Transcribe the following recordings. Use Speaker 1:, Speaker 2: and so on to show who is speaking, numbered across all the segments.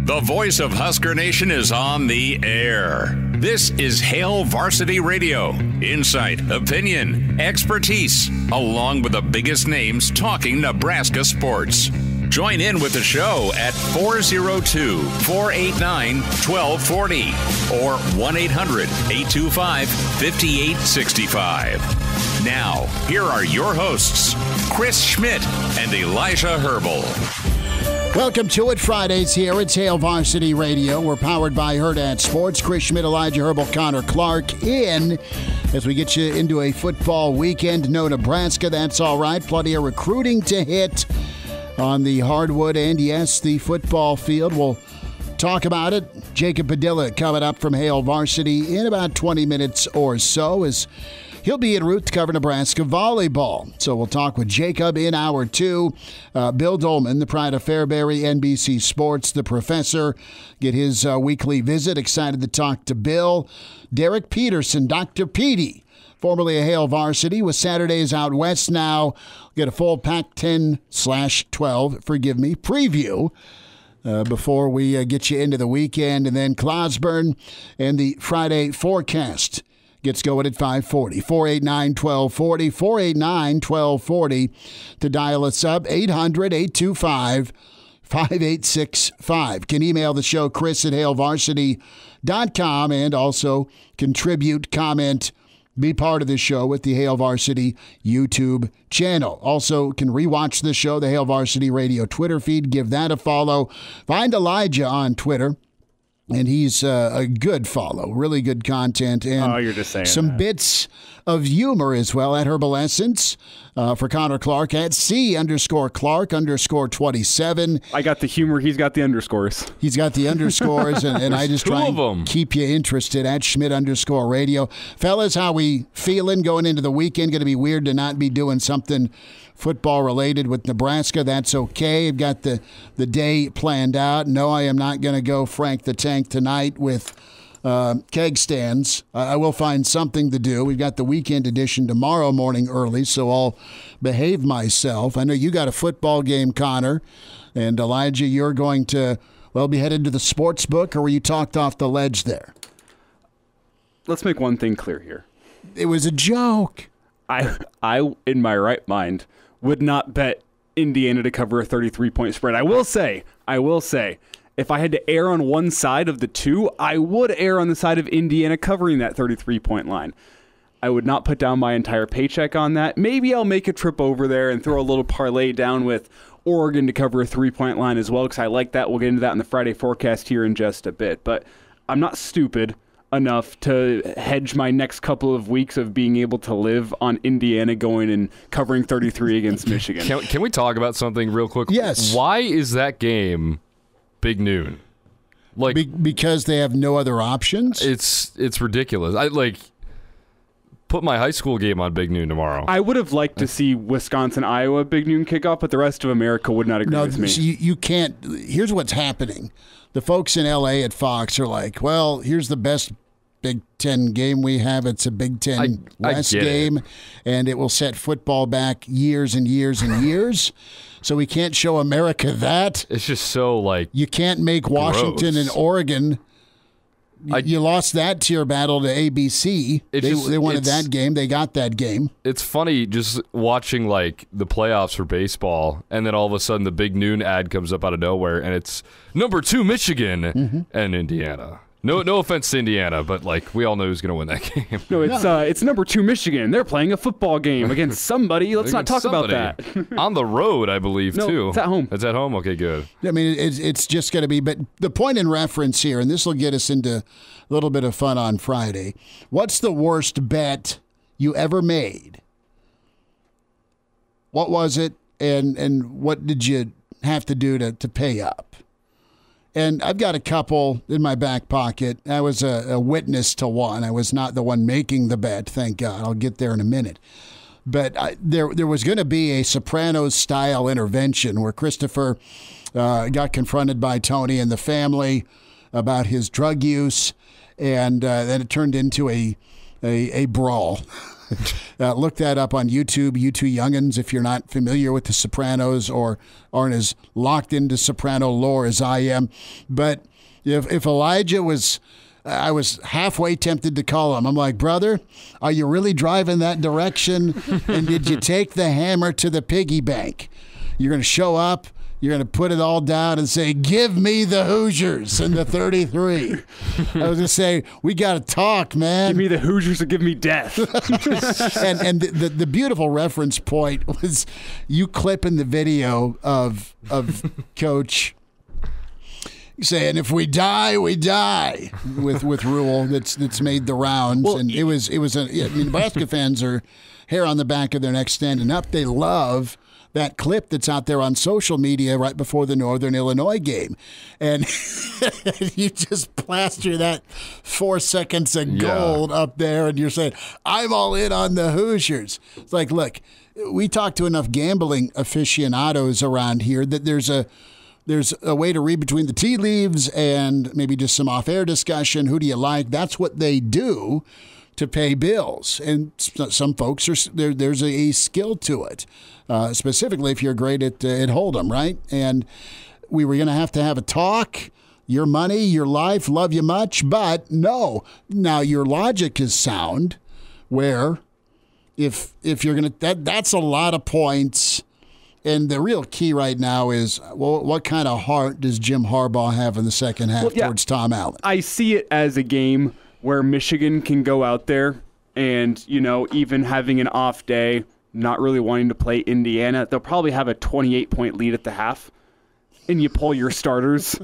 Speaker 1: The voice of Husker Nation is on the air. This is Hail Varsity Radio. Insight, opinion, expertise, along with the biggest names talking Nebraska sports. Join in with the show at 402-489-1240 or 1-800-825-5865. Now, here are your hosts, Chris Schmidt and Elijah Herbel.
Speaker 2: Welcome to it. Fridays here. It's Hail Varsity Radio. We're powered by Hurrdat Sports. Chris Schmidt, Elijah Herbel, Connor Clark in as we get you into a football weekend. No Nebraska, that's all right. Plenty of recruiting to hit on the hardwood and, yes, the football field. We'll talk about it. Jacob Padilla coming up from Hail Varsity in about 20 minutes or so as he'll be en route to cover Nebraska Volleyball. So we'll talk with Jacob in hour two. Bill Doleman, the pride of Fairbury, NBC Sports, the professor, get his weekly visit. Excited to talk to Bill. Derek Peterson, Dr. Petey, formerly a Hail Varsity, with Saturdays out west now. Get a full Pac-10/12, preview before we get you into the weekend. And then Clauseborne and the Friday forecast gets going at 5:40. 489-1240. 489-1240 to dial us up. 800-825-5865. Can email the show, Chris at HailVarsity.com, and also contribute, comment, be part of the show with the Hail Varsity YouTube channel. Also can rewatch the show, the Hail Varsity Radio Twitter feed. Give that a follow. Find Elijah on Twitter. And he's a good follow, really good content, and
Speaker 3: you're just saying
Speaker 2: some
Speaker 3: that.
Speaker 2: Bits of humor as well at Herbel Essence for Connor Clark at C_Clark_27.
Speaker 3: I got the humor. He's got the underscores.
Speaker 2: He's got the underscores, and I just try and
Speaker 4: them.
Speaker 2: keep you interested at Schmidt_radio. Fellas, how we feeling going into the weekend? Going to be weird to not be doing something football related with Nebraska. That's okay. I've got the day planned out. No, I am not going to go Frank the Tank tonight with keg stands. I will find something to do. We've got the weekend edition tomorrow morning early, so I'll behave myself. I know you got a football game, Connor, and Elijah, you're going to, be headed to the sports book, or were you talked off the ledge there?
Speaker 3: Let's make one thing clear here.
Speaker 2: It was a joke.
Speaker 3: I in my right mind, would not bet Indiana to cover a 33-point spread. I will say, if I had to err on one side of the two, I would err on the side of Indiana covering that 33-point line. I would not put down my entire paycheck on that. Maybe I'll make a trip over there and throw a little parlay down with Oregon to cover a 3-point line as well, because I like that. We'll get into that in the Friday forecast here in just a bit. But I'm not stupid enough to hedge my next couple of weeks of being able to live on Indiana going and covering 33 against Michigan.
Speaker 4: Can we talk about something real quick?
Speaker 2: Yes.
Speaker 4: Why is that game big noon?
Speaker 2: Because they have no other options?
Speaker 4: It's ridiculous. I put my high school game on big noon tomorrow.
Speaker 3: I would have liked to see Wisconsin-Iowa big noon kickoff, but the rest of America would not agree with me.
Speaker 2: You can't. Here's what's happening. The folks in L.A. at Fox are like, well, here's the best Big Ten game we have. It's a Big Ten West game, and it will set football back years and years and years. So we can't show America that.
Speaker 4: It's just so,
Speaker 2: you can't make Washington
Speaker 4: gross.
Speaker 2: and Oregon. You lost that tier battle to ABC. They wanted that game. They got that game.
Speaker 4: It's funny just watching, the playoffs for baseball, and then all of a sudden the big noon ad comes up out of nowhere, and it's number 2 Michigan and Indiana. No offense to Indiana, but we all know who's going to win that game.
Speaker 3: No, it's number 2 Michigan. They're playing a football game against somebody. Let's not talk about that.
Speaker 4: On the road, I believe, too.
Speaker 3: It's at home.
Speaker 4: It's at home? Okay, good.
Speaker 2: I mean, it's just going to be, but the point in reference here, and this will get us into a little bit of fun on Friday. What's the worst bet you ever made? What was it, and what did you have to do to pay up? And I've got a couple in my back pocket. I was a witness to one. I was not the one making the bet, thank God. I'll get there in a minute. But there was going to be a Sopranos-style intervention where Christopher got confronted by Tony and the family about his drug use, and then it turned into a a brawl. Look that up on YouTube, you two youngins, if you're not familiar with The Sopranos or aren't as locked into Soprano lore as I am. But if Elijah was... I was halfway tempted to call him. I'm like, brother, are you really driving that direction? And did you take the hammer to the piggy bank? You're going to show up, you're going to put it all down and say, give me the Hoosiers and the 33. I was going to say, we got to talk, man.
Speaker 3: Give me the Hoosiers or give me death.
Speaker 2: and the beautiful reference point was you clipping the video of Coach saying, if we die, we die, with Rule that's made the rounds. Well, and it was Nebraska fans are hair on the back of their neck standing up. They love that clip that's out there on social media right before the Northern Illinois game. And you just plaster that 4 seconds of gold up there, and you're saying, I'm all in on the Hoosiers. It's like, look, we talk to enough gambling aficionados around here that there's a way to read between the tea leaves and maybe just some off-air discussion. Who do you like? That's what they do to pay bills. And some folks, there's a skill to it, specifically if you're great at Hold'em, right? And we were going to have a talk. Your money, your life, love you much, but no. Now, your logic is sound where if you're going to, that's a lot of points. And the real key right now is, well, what kind of heart does Jim Harbaugh have in the second half towards Tom Allen?
Speaker 3: I see it as a game where Michigan can go out there and, even having an off day, not really wanting to play Indiana, they'll probably have a 28-point lead at the half. And you pull your starters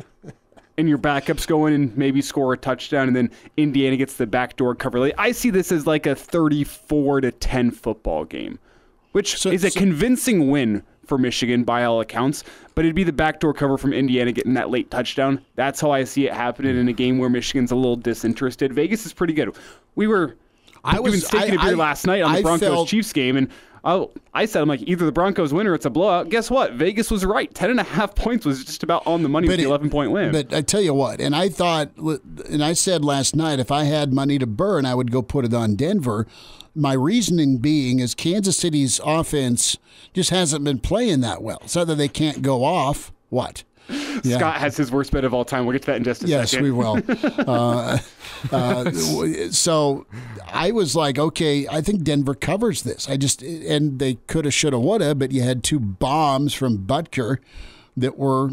Speaker 3: and your backups go in and maybe score a touchdown, and then Indiana gets the backdoor cover late. I see this as like a 34-10 football game, which is a convincing win for Michigan by all accounts, but it'd be the backdoor cover from Indiana getting that late touchdown. That's how I see it happening in a game where Michigan's a little disinterested. Vegas is pretty good. I was doing steak and a beer last night on the Broncos-Chiefs game, and I said, I'm like, either the Broncos win or it's a blowout. Guess what? Vegas was right. 10.5 points was just about on the money with the 11-point win.
Speaker 2: But I tell you what, and I said last night, if I had money to burn, I would go put it on Denver. My reasoning being is Kansas City's offense just hasn't been playing that well. It's not that they can't go off. What?
Speaker 3: Yeah. Scott has his worst bet of all time. We'll get to that in just a second.
Speaker 2: Yes, we will. So I was like, okay, I think Denver covers this. And they coulda, shoulda, woulda, but you had 2 bombs from Butker that were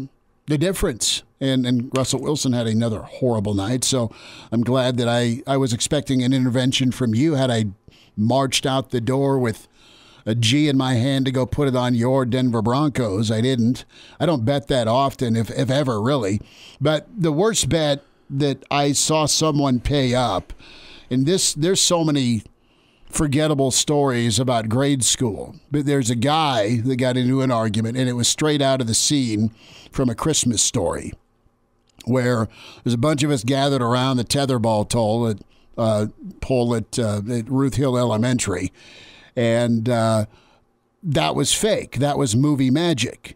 Speaker 2: the difference. And Russell Wilson had another horrible night. So I'm glad that I was expecting an intervention from you. Had I marched out the door with a G in my hand to go put it on your Denver Broncos. I didn't. I don't bet that often, if ever, really. But the worst bet that I saw someone pay up, and there's so many forgettable stories about grade school, but there's a guy that got into an argument, and it was straight out of the scene from A Christmas Story, where there's a bunch of us gathered around the tetherball pole at Ruth Hill Elementary, and that was fake. That was movie magic.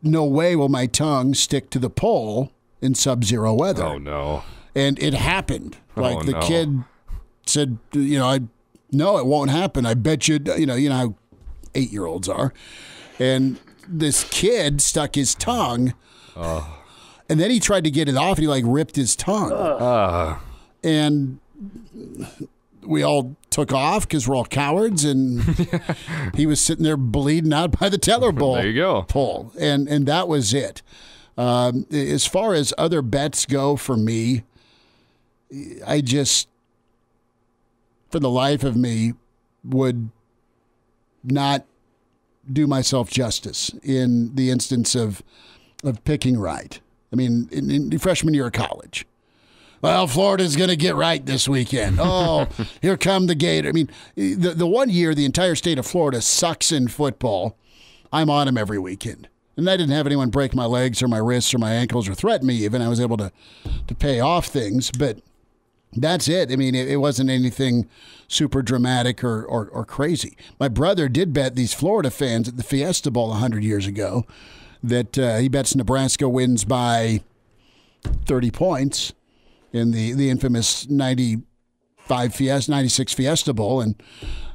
Speaker 2: No way will my tongue stick to the pole in sub-zero weather.
Speaker 4: Oh, no.
Speaker 2: And it happened. Like the kid said, no, it won't happen. I bet you, you know how 8-year-olds are. And this kid stuck his tongue, and then he tried to get it off, and he ripped his tongue. And we all took off because we're all cowards, and he was sitting there bleeding out by the tetherball
Speaker 4: there you go.
Speaker 2: pole. And that was it. As far as other bets go for me, I just, for the life of me, would not do myself justice in the instance of picking right. I mean, in freshman year of college. Well, Florida's going to get right this weekend. Oh, here come the Gators. I mean, the one year the entire state of Florida sucks in football, I'm on them every weekend. And I didn't have anyone break my legs or my wrists or my ankles or threaten me even. I was able to pay off things, but that's it. I mean, it wasn't anything super dramatic or crazy. My brother did bet these Florida fans at the Fiesta Bowl 100 years ago that he bets Nebraska wins by 30 points in the infamous 94 96 Fiesta Bowl, and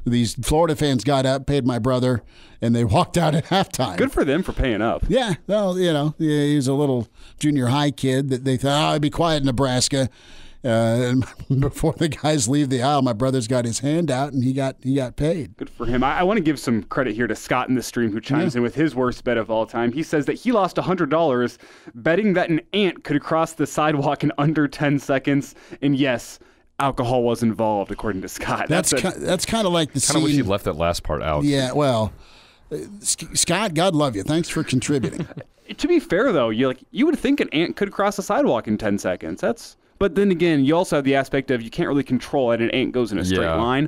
Speaker 2: these Florida fans got up, paid my brother, and they walked out at halftime.
Speaker 3: Good for them for paying up.
Speaker 2: Yeah, well, he's a little junior high kid that they thought, I'd be quiet in Nebraska. And before the guys leave the aisle, my brother's got his hand out, and he got paid.
Speaker 3: Good for him. I want to give some credit here to Scott in the stream, who chimes in with his worst bet of all time. He says that he lost $100 betting that an ant could cross the sidewalk in under 10 seconds. And yes, alcohol was involved, according to Scott.
Speaker 2: That's kind of like the scene.
Speaker 4: Kind of wish he left that last part out.
Speaker 2: Yeah, well, Scott, God love you. Thanks for contributing.
Speaker 3: To be fair, though, you would think an ant could cross a sidewalk in 10 seconds. But then again, you also have the aspect of you can't really control it. An ant goes in a straight line.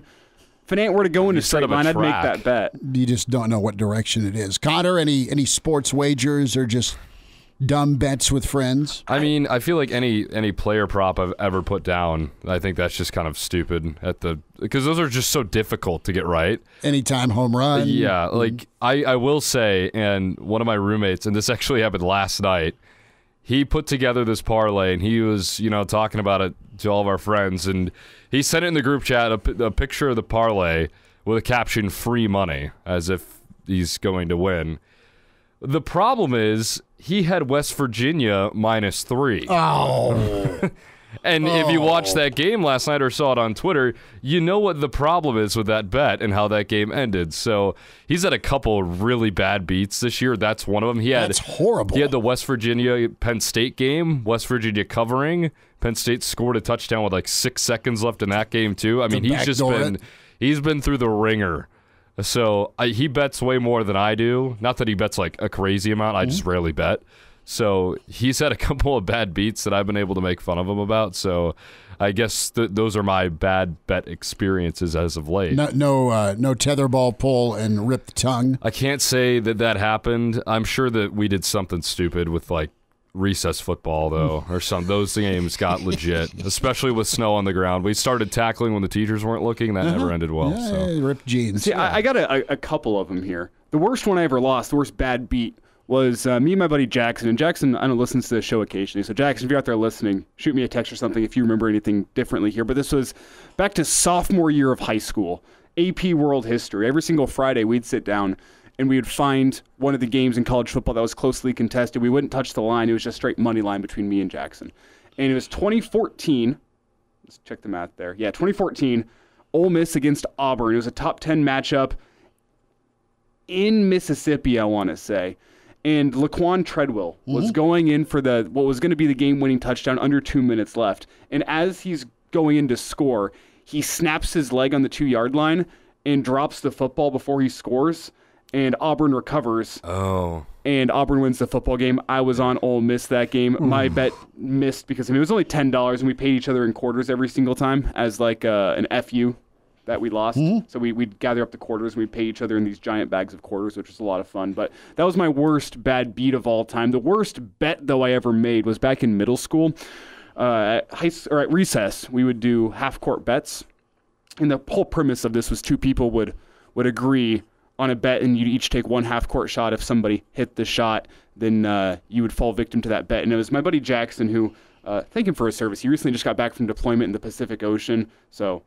Speaker 3: If an ant were to go in a straight line, I'd make that bet.
Speaker 2: You just don't know what direction it is. Connor, any sports wagers or just dumb bets with friends?
Speaker 4: I mean, I feel like any player prop I've ever put down, I think that's just kind of stupid because those are just so difficult to get right.
Speaker 2: Anytime home run.
Speaker 4: Yeah, like I will say, and one of my roommates, and this actually happened last night, he put together this parlay, and he was, talking about it to all of our friends, and he sent it in the group chat, a picture of the parlay with a caption, free money, as if he's going to win. The problem is he had West Virginia -3.
Speaker 2: Oh.
Speaker 4: And if you watched that game last night or saw it on Twitter, you know what the problem is with that bet and how that game ended. So he's had a couple really bad beats this year. That's one of them.
Speaker 2: That's horrible.
Speaker 4: He had the West Virginia-Penn State game, West Virginia covering. Penn State scored a touchdown with like 6 seconds left in that game too. I mean, he's been through the ringer. So he bets way more than I do. Not that he bets like a crazy amount. I just rarely bet. So he's had a couple of bad beats that I've been able to make fun of him about. So I guess those are my bad bet experiences as of late.
Speaker 2: No tetherball pull and ripped tongue.
Speaker 4: I can't say that happened. I'm sure that we did something stupid with like recess football though, or those games got legit, especially with snow on the ground. We started tackling when the teachers weren't looking. That never ended well.
Speaker 2: Yeah,
Speaker 4: so.
Speaker 2: Ripped jeans.
Speaker 3: See, I got a couple of them here. The worst one I ever lost, the worst bad beat, was me and my buddy Jackson. And Jackson, I know, listens to the show occasionally. So Jackson, if you're out there listening, shoot me a text or something if you remember anything differently here. But this was back to sophomore year of high school, AP World History. Every single Friday we'd sit down and we would find one of the games in college football that was closely contested. We wouldn't touch the line. It was just straight money line between me and Jackson. And it was 2014. Let's check the math there. Yeah, 2014, Ole Miss against Auburn. It was a top 10 matchup in Mississippi, I want to say. And Laquan Treadwell was going in for what was going to be the game-winning touchdown, under 2 minutes left. And as he's going in to score, he snaps his leg on the 2-yard line and drops the football before he scores. And Auburn recovers. Oh. And Auburn wins the football game. I was on Ole Miss that game. My bet missed because it was only $10, and we paid each other in quarters every single time as like an FU that we lost. So we'd gather up the quarters, and we'd pay each other in these giant bags of quarters, which was a lot of fun. But that was my worst bad beat of all time. The worst bet, though, I ever made was back in middle school. At recess, we would do half-court bets. And the whole premise of this was two people would agree on a bet, and you'd each take one half-court shot. If somebody hit the shot, then you would fall victim to that bet. And it was my buddy Jackson who, thank him for his service. He recently just got back from deployment in the Pacific Ocean, so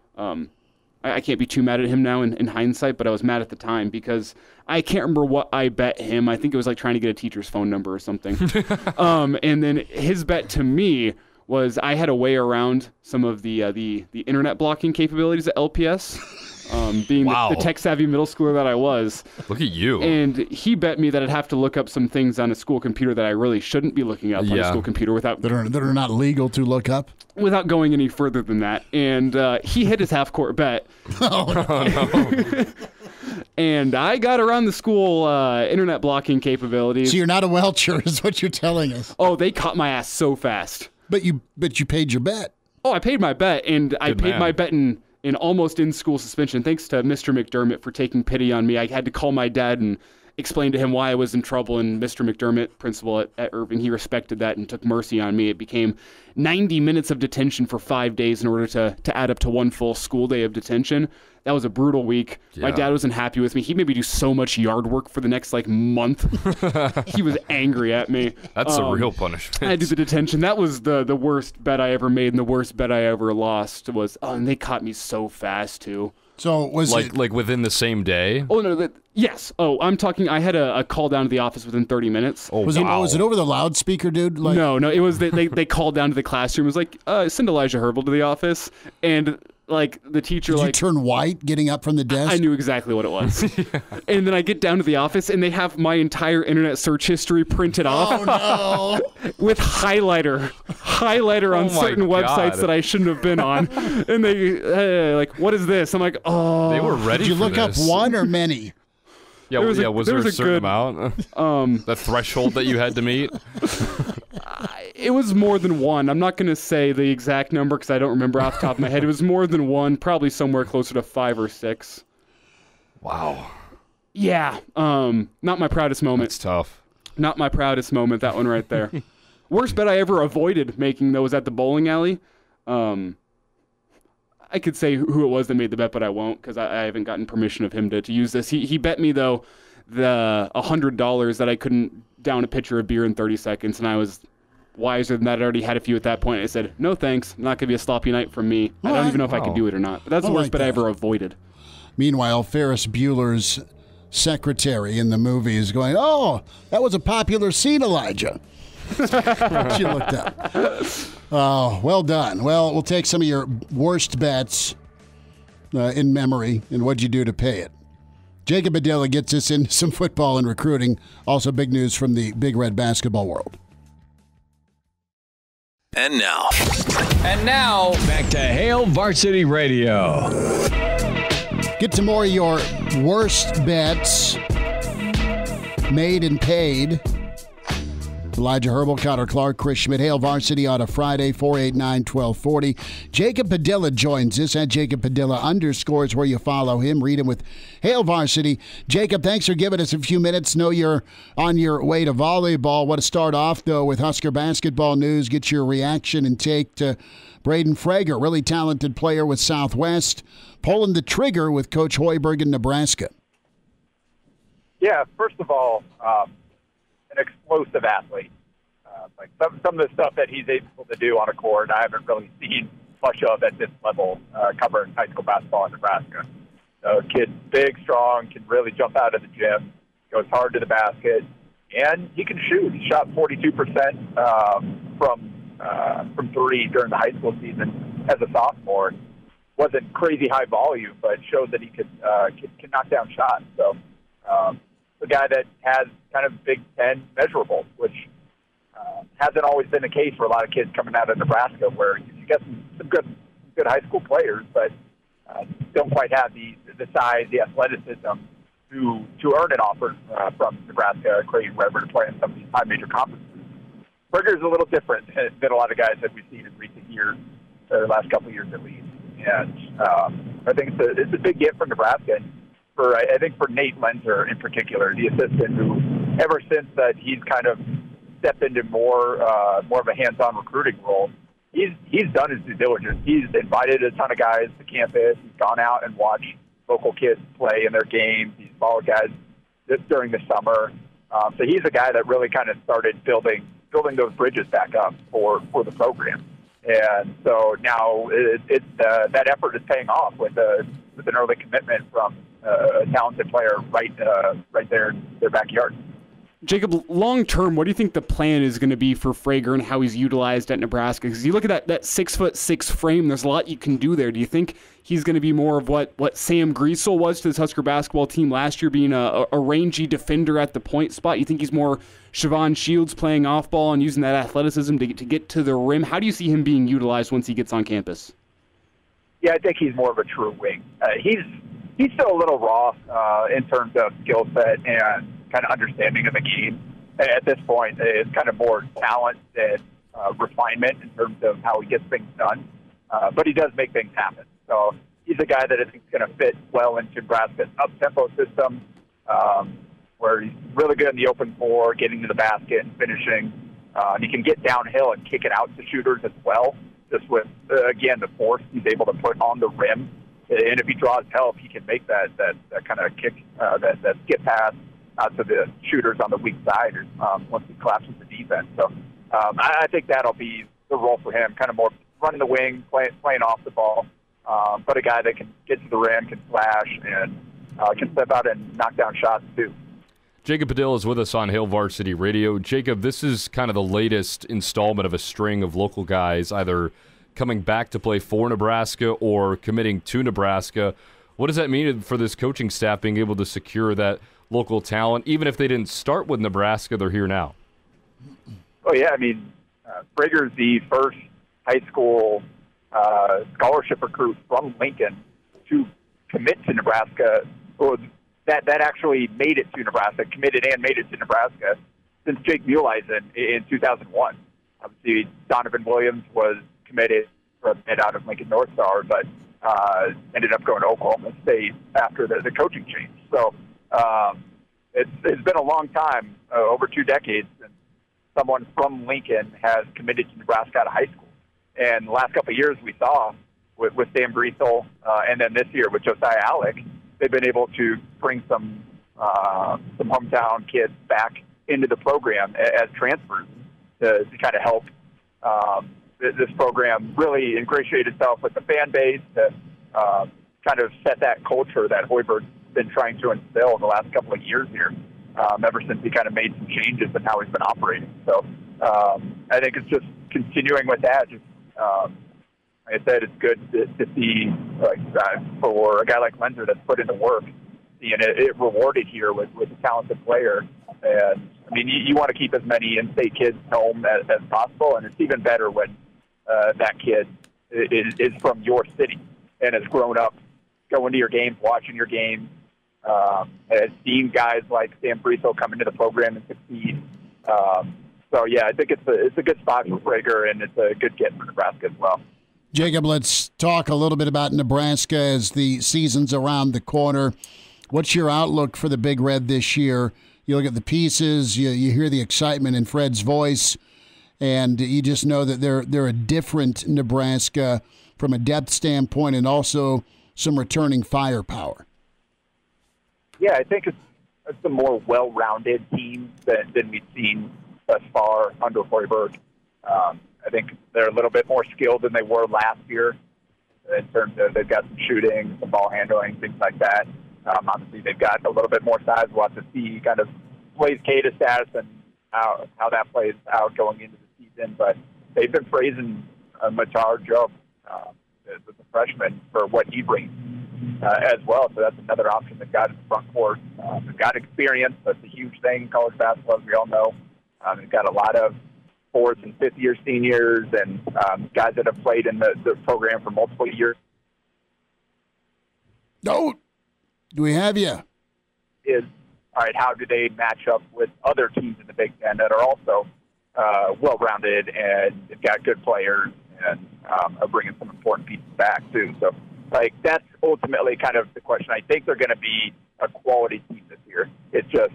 Speaker 3: I can't be too mad at him now in hindsight, but I was mad at the time because I can't remember what I bet him. I think it was like trying to get a teacher's phone number or something. And then his bet to me was I had a way around some of the internet blocking capabilities at LPS. Being the tech-savvy middle schooler that I was.
Speaker 4: Look at you.
Speaker 3: And he bet me that I'd have to look up some things on a school computer that I really shouldn't be looking up on a school computer without...
Speaker 2: That are not legal to look up?
Speaker 3: Without going any further than that. And he hit his half-court bet.
Speaker 2: No.
Speaker 3: And I got around the school internet blocking capabilities.
Speaker 2: So you're not a welcher is what you're telling us.
Speaker 3: Oh, they caught my ass so fast.
Speaker 2: But you paid your bet.
Speaker 3: Oh, I paid my bet, and I paid my bet in almost in-school suspension. Thanks to Mr. McDermott for taking pity on me. I had to call my dad and explained to him why I was in trouble, and Mr. McDermott, principal at Irving, he respected that and took mercy on me. It became 90 minutes of detention for 5 days in order to add up to one full school day of detention. That was a brutal week. Yeah. My dad wasn't happy with me. He made me do so much yard work for the next month. He was angry at me.
Speaker 4: That's a real punishment.
Speaker 3: I did the detention. That was the worst bet I ever made and the worst bet I ever lost was, and they caught me so fast too.
Speaker 2: So was it
Speaker 4: like within the same day?
Speaker 3: Oh no, yes. Oh, I'm talking. I had a call down to the office within 30 minutes.
Speaker 2: Oh, was it over the loudspeaker, dude?
Speaker 3: No. It was they called down to the classroom. It was like send Elijah Herbel to the office, and the teacher
Speaker 2: Did you turn white getting up from the desk?
Speaker 3: I knew exactly what it was. And then I get down to the office and they have my entire internet search history printed off.
Speaker 2: Oh no!
Speaker 3: With highlighter on certain websites that I shouldn't have been on. And they what is this? I'm like, oh.
Speaker 4: They were ready.
Speaker 2: Did you look
Speaker 4: this.
Speaker 2: up one or many?
Speaker 4: Yeah, was there a certain amount? The threshold that you had to meet?
Speaker 3: It was more than one. I'm not going to say the exact number because I don't remember off the top of my head. It was more than one, probably somewhere closer to 5 or 6.
Speaker 4: Wow.
Speaker 3: Yeah. Not my proudest moment.
Speaker 4: That's tough.
Speaker 3: Not my proudest moment, that one right there. Worst bet I ever avoided making, though, was at the bowling alley. I could say who it was that made the bet, but I won't because I haven't gotten permission of him to use this. He bet me, though, the $100 that I couldn't down a pitcher of beer in 30 seconds, and I was wiser than that. I already had a few at that point. I said, no thanks. Not going to be a sloppy night from me. I don't even know if I could do it or not. But that's the worst bet I ever avoided.
Speaker 2: Meanwhile, Ferris Bueller's secretary in the movie is going, oh, that was a popular scene, Elijah. She looked up. Oh, well done. Well, we'll take some of your worst bets in memory and what'd you do to pay it. Jacob Padilla gets us into some football and recruiting. Also big news from the Big Red basketball world.
Speaker 1: And now,
Speaker 5: back to Hail Varsity Radio.
Speaker 2: Get to more of your worst bets made and paid. Elijah Herbel, Connor Clark, Chris Schmidt, Hail Varsity on a Friday, 489-1240. Jacob Padilla joins us at Jacob Padilla _ where you follow him. Read him with Hail Varsity. Jacob, thanks for giving us a few minutes. Know you're on your way to volleyball. Want to start off, though, with Husker basketball news. Get your reaction and take to Braden Frager, really talented player with Southwest, pulling the trigger with Coach Hoiberg in Nebraska.
Speaker 6: Yeah, first of all, an explosive athlete. Some of the stuff that he's able to do on a court, I haven't really seen much of at this level covering high school basketball in Nebraska. Kid, big, strong, can really jump out of the gym, goes hard to the basket, and he can shoot. He shot 42% from three during the high school season as a sophomore. Wasn't crazy high volume, but showed that he can knock down shots. So a guy that has kind of Big Ten measurables, which hasn't always been the case for a lot of kids coming out of Nebraska, where you get some good high school players, but don't quite have the size, the athleticism to earn an offer from Nebraska, Creighton, wherever to play in some of these high major conferences. Berger's a little different than a lot of guys that we've seen in recent years, the last couple of years at least. And I think it's a big gift for Nebraska. I think for Nate Lenzer in particular, the assistant, who ever since that he's kind of stepped into more of a hands-on recruiting role, he's done his due diligence. He's invited a ton of guys to campus. He's gone out and watched local kids play in their games. He's followed guys during the summer. So he's a guy that really kind of started building those bridges back up for the program. And so now that effort is paying off with an early commitment from a talented player right there in their backyard.
Speaker 3: Jacob, long term, what do you think the plan is going to be for Frager and how he's utilized at Nebraska? Because you look at that 6'6" frame, there's a lot you can do there. Do you think he's going to be more of what Sam Griesel was to this Husker basketball team last year, being a rangy defender at the point spot? You think he's more Siobhan Shields playing off ball and using that athleticism to get to the rim? How do you see him being utilized once he gets on campus?
Speaker 6: Yeah, I think he's more of a true wing. He's still a little raw in terms of skill set and kind of understanding of the game. At this point, it's kind of more talent than refinement in terms of how he gets things done. But he does make things happen. So he's a guy that I think is going to fit well into Nebraska's up-tempo system. where he's really good in the open floor, getting to the basket and finishing. And he can get downhill and kick it out to shooters as well, just with, again, the force he's able to put on the rim. And if he draws help, he can make that kind of kick, that skip pass out to the shooters on the weak side once he collapses the defense. So I think that'll be the role for him, kind of more running the wing, playing off the ball, but a guy that can get to the rim, can flash, and can step out and knock down shots too.
Speaker 4: Jacob Padilla is with us on Hail Varsity Radio. Jacob, this is kind of the latest installment of a string of local guys either coming back to play for Nebraska or committing to Nebraska. What does that mean for this coaching staff being able to secure that local talent? Even if they didn't start with Nebraska, they're here now.
Speaker 6: Oh, yeah. I mean, Prager's the first high school scholarship recruit from Lincoln to commit to Nebraska. Well, that actually made it to Nebraska, committed and made it to Nebraska since Jake Muhleisen in 2001. Obviously, Donovan Williams was committed for a bit out of Lincoln North Star, but ended up going to Oklahoma State after the coaching change. So it's been a long time, over 2 decades, since someone from Lincoln has committed to Nebraska out of high school. And the last couple of years we saw with Sam Briesel, and then this year with Josiah Alec, they've been able to bring some hometown kids back into the program as transfers to kind of help this program really ingratiate itself with the fan base to kind of set that culture that Hoiberg's been trying to instill the last couple of years here, ever since he kind of made some changes in how he's been operating. So I think it's just continuing with that. Just like I said, it's good to see for a guy like Lenzer that's put in the work, seeing it rewarded here with a talented player. And I mean, you want to keep as many in-state kids home as possible, and it's even better when that kid is from your city and has grown up going to your games, watching your games, has seen guys like Sam Briesel come into the program and succeed. So, yeah, I think it's a good spot for Prager, and it's a good get for Nebraska as well.
Speaker 2: Jacob, let's talk a little bit about Nebraska as the season's around the corner. What's your outlook for the Big Red this year? You look at the pieces, you hear the excitement in Fred's voice, and you just know that they're a different Nebraska from a depth standpoint and also some returning firepower.
Speaker 6: Yeah, I think it's a more well-rounded team than we've seen thus far under Hoiberg. I think they're a little bit more skilled than they were last year in terms of they've got some shooting, some ball handling, things like that. Obviously, they've got a little bit more size. We'll have to see kind of plays Kata status and how that plays out going into the season. But they've been praising Matar Joe, the freshman, for what he brings as well. So that's another option they've got in the front court. They've got experience. That's a huge thing in college basketball, as we all know. They've got a lot of fourth and fifth-year seniors and guys that have played in the program for multiple years.
Speaker 2: No, do we have you?
Speaker 6: All right, how do they match up with other teams in the Big Ten that are also well-rounded and they've got good players and are bringing some important pieces back, too. So, that's ultimately kind of the question. I think they're going to be a quality team this year. It's just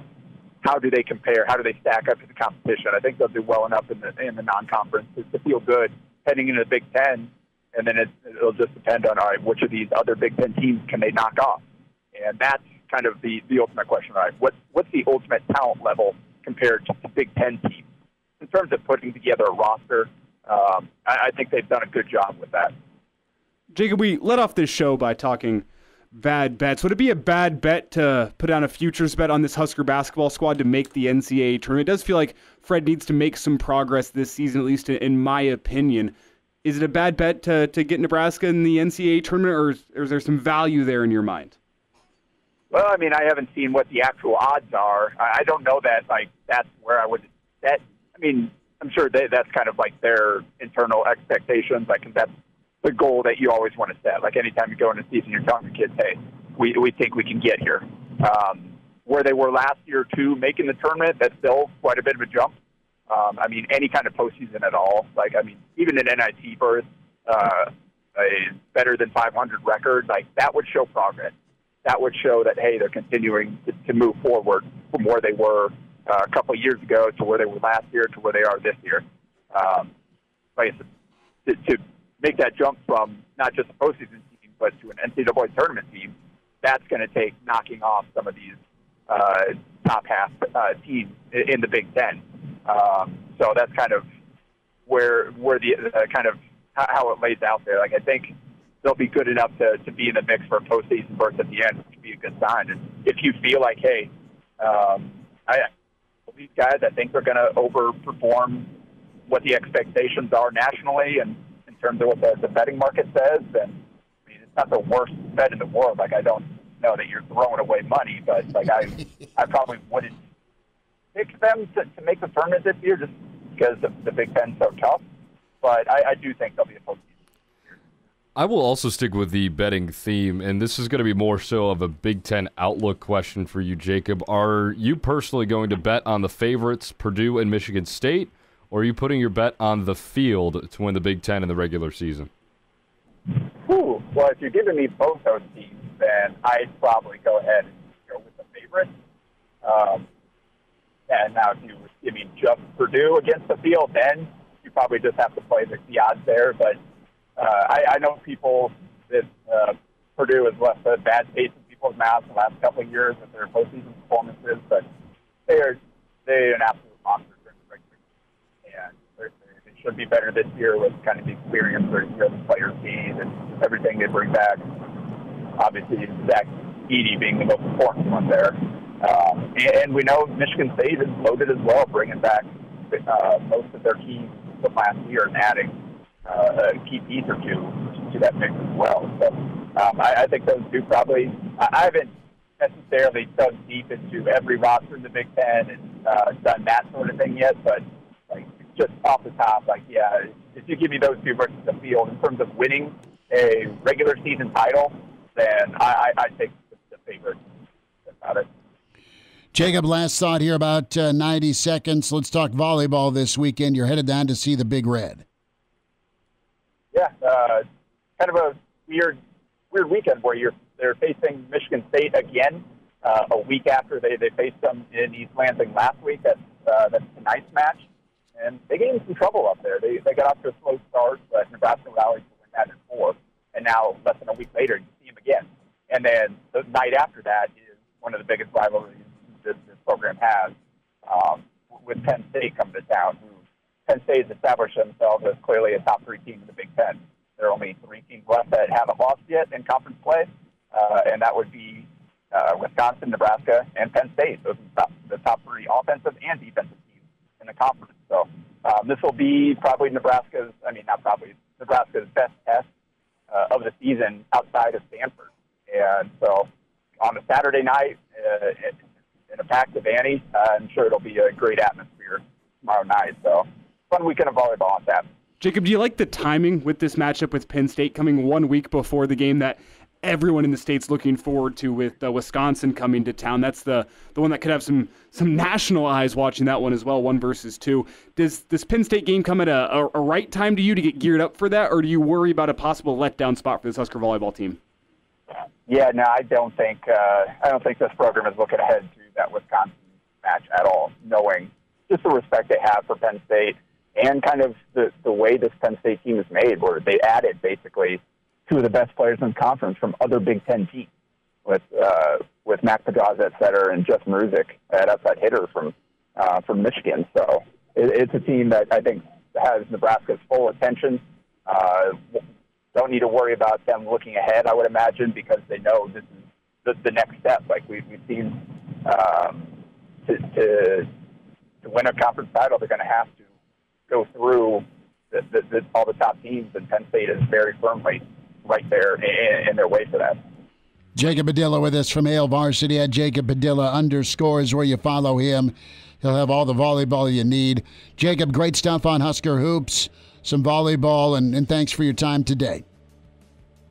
Speaker 6: how do they compare? How do they stack up to the competition? I think they'll do well enough in the non-conference to feel good heading into the Big Ten, and then it'll just depend on, all right, which of these other Big Ten teams can they knock off? And that's kind of the ultimate question. All right, what's the ultimate talent level compared to the Big Ten teams? In terms of putting together a roster, I think they've done a good job with that.
Speaker 3: Jacob, we led off this show by talking bad bets. Would it be a bad bet to put down a futures bet on this Husker basketball squad to make the NCAA tournament? It does feel like Fred needs to make some progress this season, at least in my opinion. Is it a bad bet to get Nebraska in the NCAA tournament, or is there some value there in your mind?
Speaker 6: Well, I mean, I haven't seen what the actual odds are. I don't know that, that's where I would bet. I mean, I'm sure that's kind of their internal expectations. That's the goal that you always want to set. Anytime you go into the season, you're telling your kids, hey, we think we can get here. Where they were last year, too, making the tournament, that's still quite a bit of a jump. I mean, any kind of postseason at all. Even an NIT berth, a better than 500 record, that would show progress. That would show that, hey, they're continuing to move forward from where they were a couple of years ago to where they were last year to where they are this year. Like I said, to make that jump from not just a postseason team but to an NCAA tournament team, that's going to take knocking off some of these top half teams in the Big Ten. So that's kind of where the kind of how it lays out there. Like, I think they'll be good enough to be in the mix for a postseason berth at the end, which would be a good sign. And if you feel like, hey, these guys, I think they're going to overperform what the expectations are nationally and in terms of what the betting market says, then I mean, it's not the worst bet in the world. Like, I don't know that you're throwing away money, but like I probably wouldn't pick them to make the tournament this year just because the Big Ten's so tough. But I do think they'll be a postseason.
Speaker 4: I will also stick with the betting theme, and this is going to be more so of a Big Ten outlook question for you, Jacob. Are you personally going to bet on the favorites, Purdue and Michigan State, or are you putting your bet on the field to win the Big Ten in the regular season?
Speaker 6: Well, if you're giving me both those teams, then I'd probably go ahead and go with the favorites. And now if you give me just Purdue against the field, then you probably just have to play the odds there. But I know people that Purdue has left a bad taste in people's mouths the last couple of years with their postseason performances, but they're an absolute monster during the regular season. And they should be better this year with kind of the experience the players gained and everything they bring back. Obviously, Zach Edey being the most important one there. And we know Michigan State is loaded as well, bringing back most of their teams from last year and adding a key piece or two to that mix as well. So I think those two probably – I haven't necessarily dug deep into every roster in the Big Ten and done that sort of thing yet, but like just off the top, like, yeah, if you give me those two versus the field in terms of winning a regular season title, then I take the favorite about it.
Speaker 2: Jacob, last thought here, about 90 seconds. Let's talk volleyball this weekend. You're headed down to see the Big Red.
Speaker 6: Yeah, kind of a weird weekend where they're facing Michigan State again a week after they faced them in East Lansing last week. That's tonight's match. And they get in some trouble up there. They got off to a slow start, but Nebraska rallied to win that in 4. And now, less than a week later, you see them again. And then the night after that is one of the biggest rivalries this program has, with Penn State coming to town. Penn State has established themselves as clearly a top 3 team in the Big Ten. There are only 3 teams left that haven't lost yet in conference play, and that would be Wisconsin, Nebraska, and Penn State. Those are the top 3 offensive and defensive teams in the conference. So this will be probably Nebraska's best test of the season outside of Stanford. And so on a Saturday night in a packed Vanny, I'm sure it'll be a great atmosphere tomorrow night. So fun weekend of volleyball on tap.
Speaker 3: Jacob, do you like the timing with this matchup with Penn State coming 1 week before the game that everyone in the state's looking forward to, with Wisconsin coming to town? That's the one that could have some national eyes watching that one as well, 1 versus 2. Does this Penn State game come at a right time to you to get geared up for that, or do you worry about a possible letdown spot for this Husker volleyball team?
Speaker 6: Yeah, no, I don't think this program is looking ahead to that Wisconsin match at all, knowing just the respect they have for Penn State and kind of the way this Penn State team is made, where they added basically 2 of the best players in the conference from other Big Ten teams, with Mac Pedraza at setter and Jeff Maruzik at outside hitter from Michigan. So it's a team that I think has Nebraska's full attention. Don't need to worry about them looking ahead, I would imagine, because they know this is the next step. Like we've seen, to win a conference title, they're going to have to go through all the top teams, and Penn State is very firmly right there in their way for that.
Speaker 2: Jacob Padilla with us from Hale Varsity at Jacob Padilla _ where you follow him. He'll have all the volleyball you need. Jacob, great stuff on Husker Hoops, some volleyball, and thanks for your time today.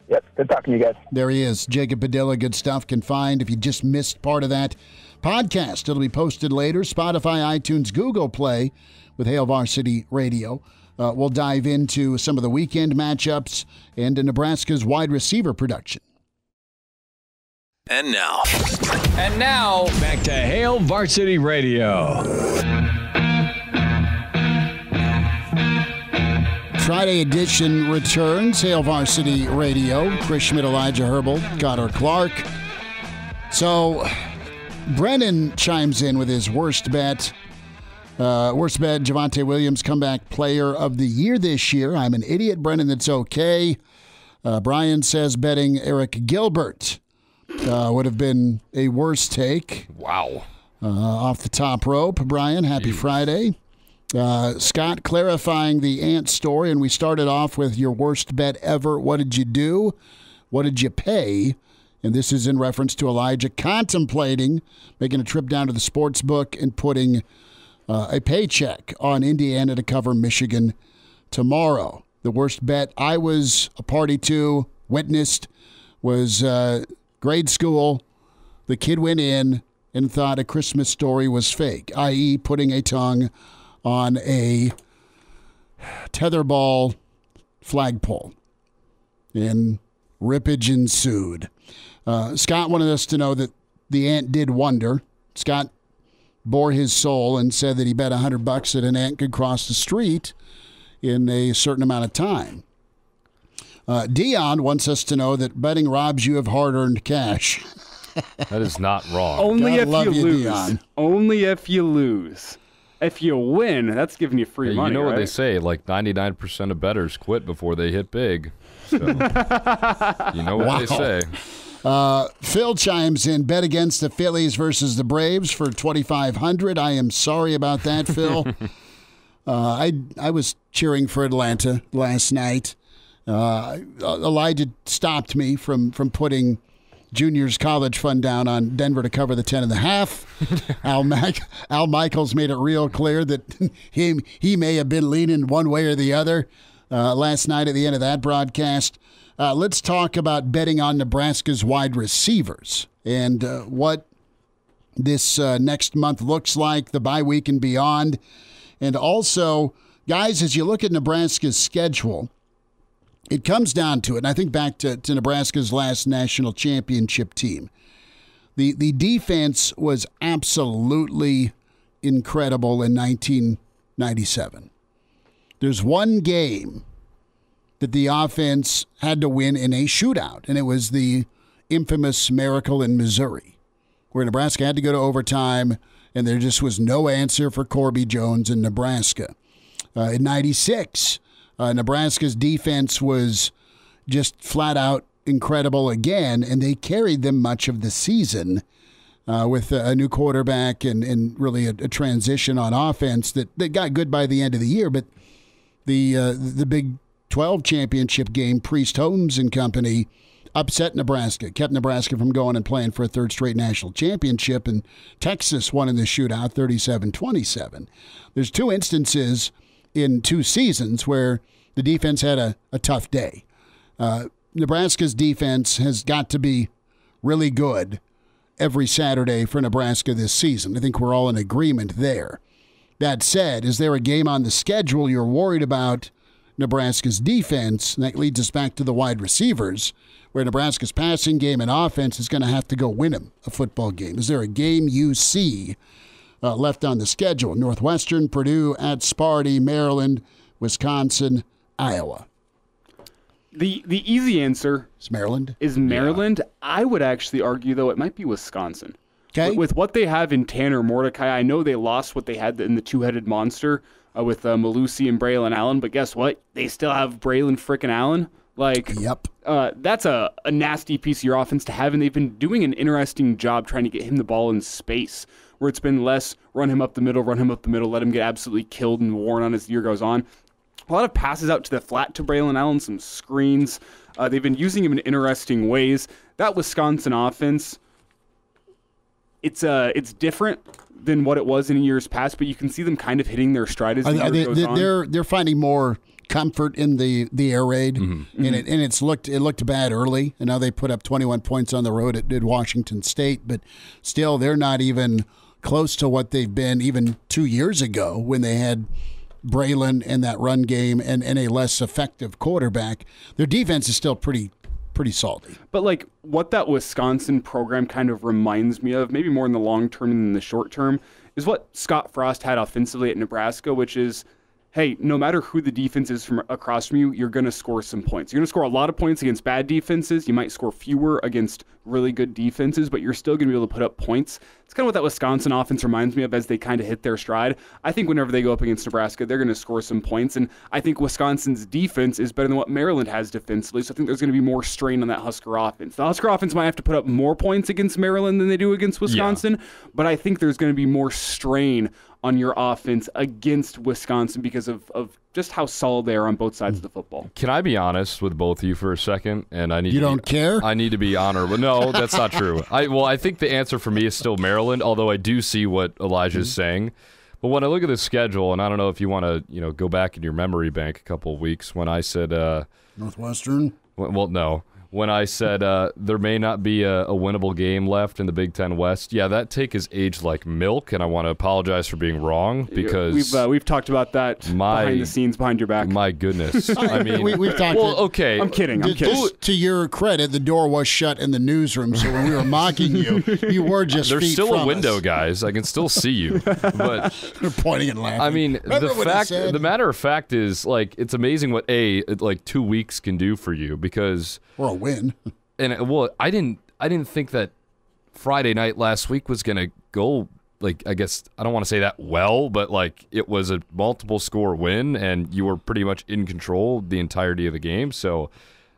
Speaker 6: Yep, good talking to you guys.
Speaker 2: There he is, Jacob Padilla. Good stuff. Can find, if you just missed part of that podcast, it'll be posted later. Spotify, iTunes, Google Play with Hale Varsity Radio. We'll dive into some of the weekend matchups and Nebraska's wide receiver production.
Speaker 1: And now,
Speaker 5: back to Hail Varsity Radio.
Speaker 2: Friday edition returns. Hail Varsity Radio. Chris Schmidt, Elijah Herbel, Connor Clark. So, Brennan chimes in with his worst bet. Javonte Williams, comeback player of the year this year. I'm an idiot, Brennan. That's okay. Brian says betting Eric Gilbert would have been a worse take.
Speaker 4: Wow.
Speaker 2: Off the top rope. Brian, happy Friday. Scott clarifying the Ant story, and we started off with your worst bet ever. What did you do? What did you pay? And this is in reference to Elijah contemplating making a trip down to the sports book and putting a paycheck on Indiana to cover Michigan tomorrow. The worst bet I was a party to, witnessed, was grade school. The kid went in and thought A Christmas Story was fake, i.e. putting a tongue on a tetherball flagpole. And rippage ensued. Scott wanted us to know that the ant did wonder. Scott bore his soul and said that he bet $100 that an ant could cross the street in a certain amount of time. Dion wants us to know that betting robs you of hard-earned cash.
Speaker 4: That is not wrong.
Speaker 3: Only if you lose.
Speaker 2: Dion.
Speaker 3: Only if you lose. If you win, that's giving you free money.
Speaker 4: You know
Speaker 3: right?
Speaker 4: what they say, like 99% of bettors quit before they hit big. So, you know what they say.
Speaker 2: Phil chimes in, bet against the Phillies versus the Braves for $2,500. I am sorry about that, Phil. I was cheering for Atlanta last night. Elijah stopped me from putting Junior's college fund down on Denver to cover the 10.5. Al Michaels made it real clear that he may have been leaning one way or the other last night at the end of that broadcast. Let's talk about betting on Nebraska's wide receivers and what this next month looks like, the bye week and beyond. And also, guys, as you look at Nebraska's schedule, it comes down to it, and I think back to Nebraska's last national championship team. The defense was absolutely incredible in 1997. There's one game that the offense had to win in a shootout, and it was the infamous Miracle in Missouri, where Nebraska had to go to overtime, and there just was no answer for Corby Jones in Nebraska. In 96, Nebraska's defense was just flat out incredible again, and they carried them much of the season with a new quarterback and really a transition on offense that got good by the end of the year. But the Big 12 championship game, Priest Holmes and company upset Nebraska, kept Nebraska from going and playing for a third straight national championship, and Texas won in the shootout 37-27. There's two instances in two seasons where the defense had a tough day. Nebraska's defense has got to be really good every Saturday for Nebraska this season. I think we're all in agreement there. That said, is there a game on the schedule you're worried about Nebraska's defense? And that leads us back to the wide receivers, where Nebraska's passing game and offense is going to have to go win them a football game. Is there a game you see left on the schedule? Northwestern, Purdue, at Sparty, Maryland, Wisconsin, Iowa.
Speaker 3: The easy answer
Speaker 2: is Maryland.
Speaker 3: Yeah. I would actually argue, though, it might be Wisconsin.
Speaker 2: Okay.
Speaker 3: With what they have in Tanner Mordecai, I know they lost what they had in the two-headed monster with Malusi and Braylon Allen, but guess what? They still have Braylon frickin' Allen.
Speaker 2: Yep.
Speaker 3: That's a nasty piece of your offense to have, and they've been doing an interesting job trying to get him the ball in space, where it's been less run him up the middle, let him get absolutely killed and worn on as the year goes on. A lot of passes out to the flat to Braylon Allen, some screens. They've been using him in interesting ways. That Wisconsin offense, it's different than what it was in years past, but you can see them kind of hitting their stride as the year goes on.
Speaker 2: They're finding more comfort in the air raid, and it looked bad early, and now they put up 21 points on the road at Washington State, but still they're not even close to what they've been even 2 years ago when they had Braylon and that run game and a less effective quarterback. Their defense is still pretty pretty salty.
Speaker 3: But like what that Wisconsin program kind of reminds me of, maybe more in the long term than in the short term, is what Scott Frost had offensively at Nebraska, which is, hey, no matter who the defense is from across from you, you're going to score some points. You're going to score a lot of points against bad defenses. You might score fewer against really good defenses, but you're still going to be able to put up points. It's kind of what that Wisconsin offense reminds me of as they kind of hit their stride. I think whenever they go up against Nebraska, they're going to score some points, and I think Wisconsin's defense is better than what Maryland has defensively, so I think there's going to be more strain on that Husker offense. The Husker offense might have to put up more points against Maryland than they do against Wisconsin, but I think there's going to be more strain on your offense against Wisconsin because of just how solid they are on both sides of the football.
Speaker 4: Can I be honest with both of you for a second? And I need
Speaker 2: You don't care?
Speaker 4: I need to be honorable. No, that's not true. I think the answer for me is still Maryland, although I do see what Elijah is saying. But when I look at the schedule, and I don't know if you want to go back in your memory bank a couple of weeks when I said
Speaker 2: Northwestern?
Speaker 4: well, no. When I said there may not be a winnable game left in the Big Ten West, yeah, that take is aged like milk, and I want to apologize for being wrong because
Speaker 3: we've talked about that behind the scenes, behind your back.
Speaker 4: My goodness, I mean,
Speaker 2: we've talked.
Speaker 4: Well, okay,
Speaker 3: I'm kidding.
Speaker 2: To your credit, the door was shut in the newsroom, so when we were mocking you, you were just.
Speaker 4: There's
Speaker 2: feet
Speaker 4: still
Speaker 2: from
Speaker 4: a window,
Speaker 2: us.
Speaker 4: guys. I can still see you, but
Speaker 2: We're pointing and laughing.
Speaker 4: I mean,
Speaker 2: Remember
Speaker 4: the matter of fact is, like, it's amazing what 2 weeks can do for you because
Speaker 2: or a win.
Speaker 4: And I didn't think that Friday night last week was going to go, like, I guess I don't want to say that well, but like it was a multiple score win and you were pretty much in control the entirety of the game. So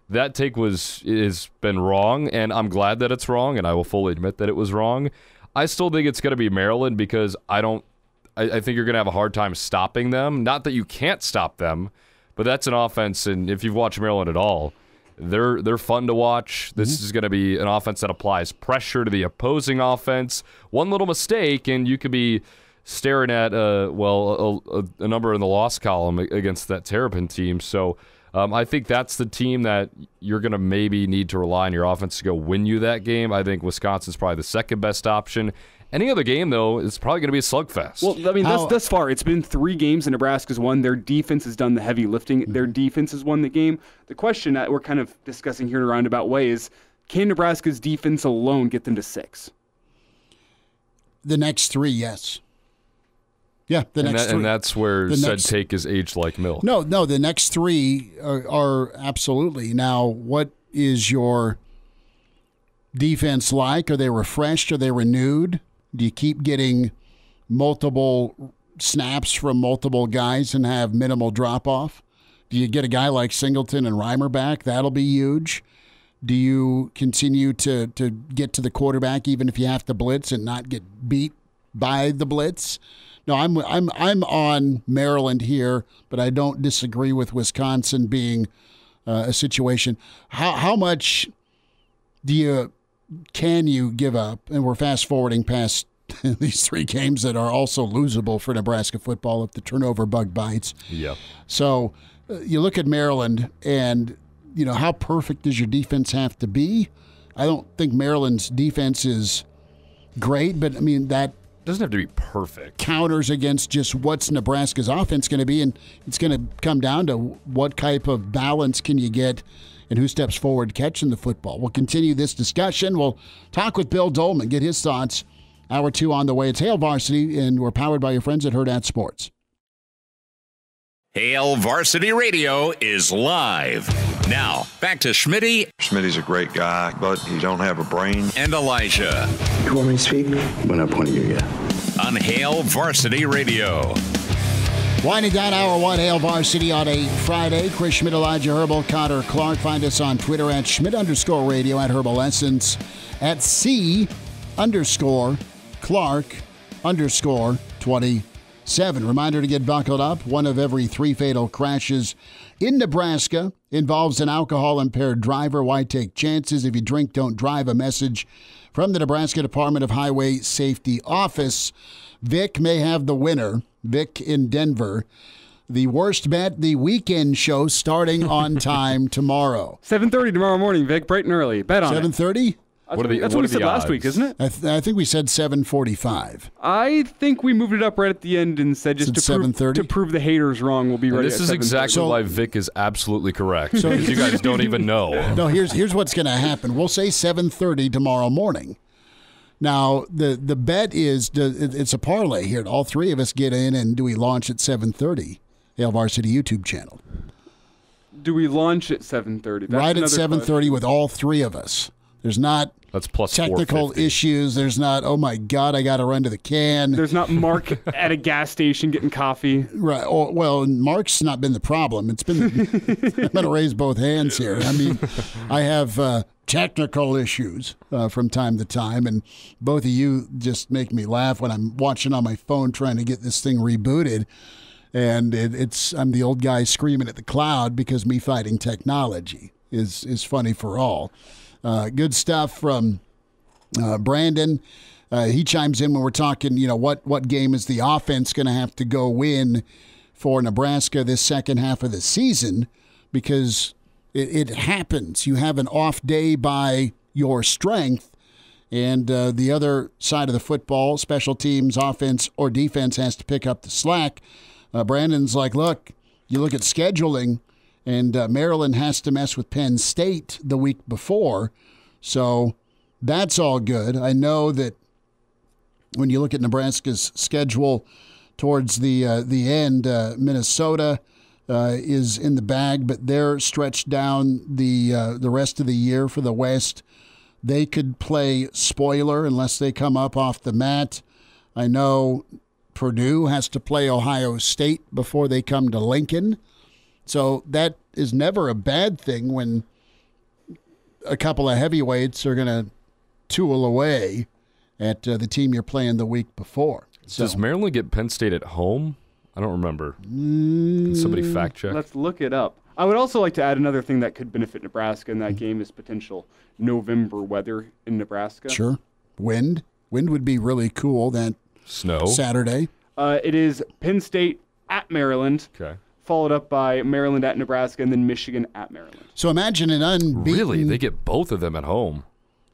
Speaker 4: that take has been wrong, and I'm glad that it's wrong, and I will fully admit that it was wrong. I still think it's going to be Maryland because I think you're going to have a hard time stopping them. Not that you can't stop them, but that's an offense, and if you've watched Maryland at all, they're fun to watch. This is going to be an offense that applies pressure to the opposing offense. One little mistake, and you could be staring at a number in the loss column against that Terrapin team. So I think that's the team that you're going to maybe need to rely on your offense to go win you that game. I think Wisconsin's probably the second best option. Any other game, though, is probably going to be a slugfest.
Speaker 3: Well, I mean, thus far, it's been 3 games and Nebraska's won. Their defense has done the heavy lifting. Their defense has won the game. The question that we're kind of discussing here in a roundabout way is, can Nebraska's defense alone get them to 6?
Speaker 2: The next 3, yes. Yeah, next 3.
Speaker 4: And that's where said take is aged like milk.
Speaker 2: No, the next 3 are absolutely. Now, what is your defense like? Are they refreshed? Are they renewed? Do you keep getting multiple snaps from multiple guys and have minimal drop-off? Do you get a guy like Singleton and Reimer back? That'll be huge. Do you continue to get to the quarterback even if you have to blitz and not get beat by the blitz? No, I'm on Maryland here, but I don't disagree with Wisconsin being a situation. How much can you give up? And we're fast forwarding past these 3 games that are also losable for Nebraska football if the turnover bug bites.
Speaker 4: Yeah.
Speaker 2: So you look at Maryland, and how perfect does your defense have to be? I don't think Maryland's defense is great, but I mean that
Speaker 4: doesn't have to be perfect.
Speaker 2: Counters against just what's Nebraska's offense going to be, and it's going to come down to what type of balance can you get and who steps forward catching the football. We'll continue this discussion. We'll talk with Bill Doleman, get his thoughts. Hour 2 on the way. It's Hail Varsity, and we're powered by your friends at Hurrdat Sports.
Speaker 1: Hail Varsity Radio is live. Now, back to Schmitty.
Speaker 7: Schmitty's a great guy, but he don't have a brain.
Speaker 1: And Elijah.
Speaker 8: You want me to speak? When I point at you, yeah.
Speaker 1: On Hail Varsity Radio.
Speaker 2: Winding down Hour 1, Hail Varsity on a Friday. Chris Schmidt, Elijah Herbel, Connor Clark. Find us on Twitter at Schmidt_radio, at Herbal Essence, at C_Clark_27. Reminder to get buckled up. 1 of every 3 fatal crashes in Nebraska involves an alcohol-impaired driver. Why take chances? If you drink, don't drive. A message from the Nebraska Department of Highway Safety Office. Vic may have the winner. Vic in Denver. The Worst Bet, the weekend show starting on time tomorrow.
Speaker 3: 7:30 tomorrow morning, Vic, bright and early. Bet on
Speaker 2: 7:30?
Speaker 3: That's what we said last week, isn't it?
Speaker 2: I think we said 7:45.
Speaker 3: I think we moved it up right at the end and said just to prove the haters wrong, we'll be ready.
Speaker 4: This is exactly why Vic is absolutely correct. So you guys don't even know.
Speaker 2: No, here's what's going to happen. We'll say 7:30 tomorrow morning. Now the bet is it's a parlay here. All three of us get in, and do we launch at 7:30? Hail Varsity YouTube channel.
Speaker 3: Do we launch at 7:30?
Speaker 2: Right at 7:30 with all three of us. There's not
Speaker 4: that's plus
Speaker 2: technical issues. There's not, oh, my God, I got to run to the can.
Speaker 3: There's not Mark at a gas station getting coffee.
Speaker 2: Right. Well, Mark's not been the problem. It's been I'm going to raise both hands here. I mean, I have technical issues from time to time, and both of you just make me laugh when I'm watching on my phone trying to get this thing rebooted. And I'm the old guy screaming at the cloud because me fighting technology is funny for all. Good stuff from Brandon. He chimes in when we're talking, what game is the offense going to have to go win for Nebraska this second half of the season, because it happens. You have an off day by your strength, and the other side of the football, special teams, offense or defense, has to pick up the slack. Brandon's like, look, you look at scheduling, and Maryland has to mess with Penn State the week before. So that's all good. I know that when you look at Nebraska's schedule towards the end, Minnesota is in the bag, but they're stretched down the rest of the year for the West. They could play spoiler unless they come up off the mat. I know Purdue has to play Ohio State before they come to Lincoln. So that is never a bad thing when a couple of heavyweights are going to tool away at the team you're playing the week before. So,
Speaker 4: does Maryland get Penn State at home? I don't remember. Can somebody fact check?
Speaker 3: Let's look it up. I would also like to add another thing that could benefit Nebraska in that game is potential November weather in Nebraska.
Speaker 2: Sure. Wind would be really cool that
Speaker 4: snow
Speaker 2: Saturday.
Speaker 3: It is Penn State at Maryland.
Speaker 4: Okay.
Speaker 3: Followed up by Maryland at Nebraska, and then Michigan at Maryland.
Speaker 2: So imagine an unbeaten...
Speaker 4: Really? They get both of them at home?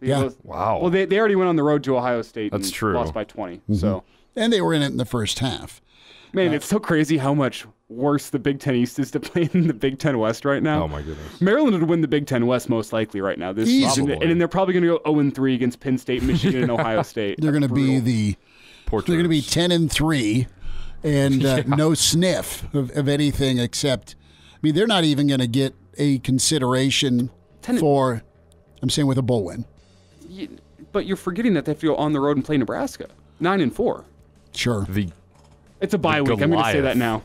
Speaker 2: Yeah.
Speaker 4: Wow.
Speaker 3: Well, they already went on the road to Ohio State
Speaker 4: That's
Speaker 3: and
Speaker 4: true.
Speaker 3: lost by 20.
Speaker 2: Mm-hmm.
Speaker 3: So,
Speaker 2: and they were in it in the first half.
Speaker 3: Man, it's so crazy how much worse the Big Ten East is to play in the Big Ten West right now.
Speaker 4: Oh, my goodness.
Speaker 3: Maryland would win the Big Ten West most likely right now. This season. And then they're probably going to go 0-3 against Penn State, Michigan, and Ohio State.
Speaker 2: They're going to be they're going to be 10-3 and no sniff of anything except... I mean, they're not even going to get a consideration for, I'm saying, with a bowl win.
Speaker 3: But you're forgetting that they have to go on the road and play Nebraska. 9-4.
Speaker 2: Sure.
Speaker 3: It's a bye week. I'm going to say that now.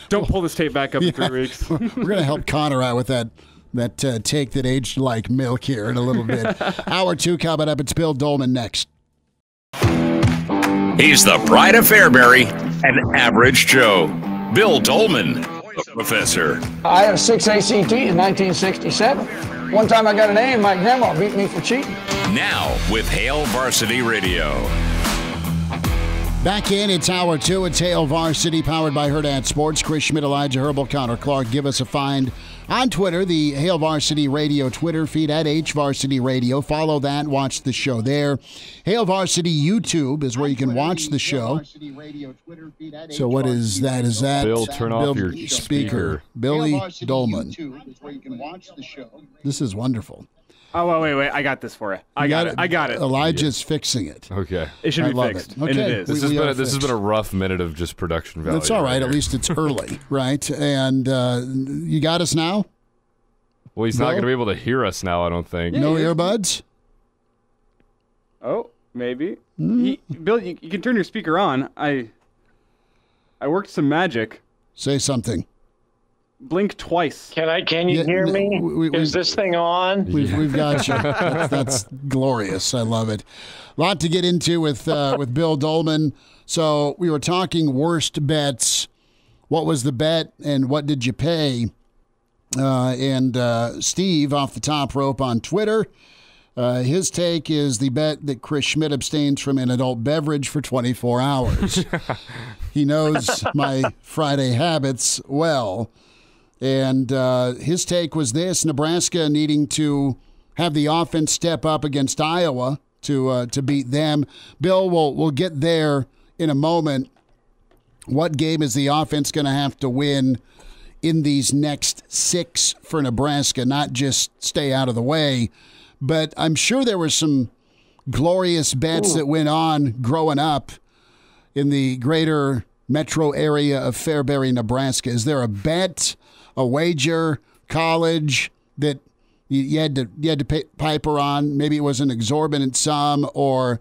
Speaker 3: Don't pull this tape back up in 3 weeks.
Speaker 2: We're going to help Connor out with that take that aged like milk here in a little bit. Hour 2 coming up. It's Bill Doleman next.
Speaker 1: He's the pride of Fairbury, an average Joe. Bill Doleman, the professor.
Speaker 9: I had a 6 ACT in 1967. One time I got an A and my grandma beat me for cheating.
Speaker 1: Now with Hail Varsity Radio.
Speaker 2: Back in, it's Hour 2. It's Hail Varsity, powered by Hurrdat Sports. Chris Schmidt, Elijah Herbel, Connor Clark. Give us a find on Twitter, the Hail Varsity Radio Twitter feed at HVarsity Radio. Follow that, watch the show there. Hail Varsity YouTube is where you can watch the show. So what is that? Is that
Speaker 4: Bill? Turn off your speaker.
Speaker 2: Billy Doleman. This is wonderful.
Speaker 3: Oh, wait. I got this for you. I got it.
Speaker 2: Elijah's fixing it.
Speaker 4: Okay.
Speaker 3: It should be fixed.
Speaker 2: Okay.
Speaker 3: And it is.
Speaker 4: This has been a rough minute of just production value.
Speaker 2: That's all right. At least it's early, right? And you got us now?
Speaker 4: Well, he's not going to be able to hear us now, I don't think.
Speaker 2: No earbuds?
Speaker 3: Oh, maybe. Bill, you can turn your speaker on. I worked some magic.
Speaker 2: Say something.
Speaker 3: Blink twice.
Speaker 9: Can you hear me? Is this thing on?
Speaker 2: We've got you. That's glorious. I love it. A lot to get into with Bill Doleman. So we were talking worst bets. What was the bet and what did you pay? And Steve off the top rope on Twitter. His take is the bet that Chris Schmidt abstains from an adult beverage for 24 hours. He knows my Friday habits well. And his take was this: Nebraska needing to have the offense step up against Iowa to beat them. Bill, we'll get there in a moment. What game is the offense going to have to win in these next 6 for Nebraska? Not just stay out of the way, but I'm sure there were some glorious bets that went on growing up in the greater metro area of Fairbury, Nebraska. Is there a bet, a wager, college that you had to pay piper on? Maybe it was an exorbitant sum, or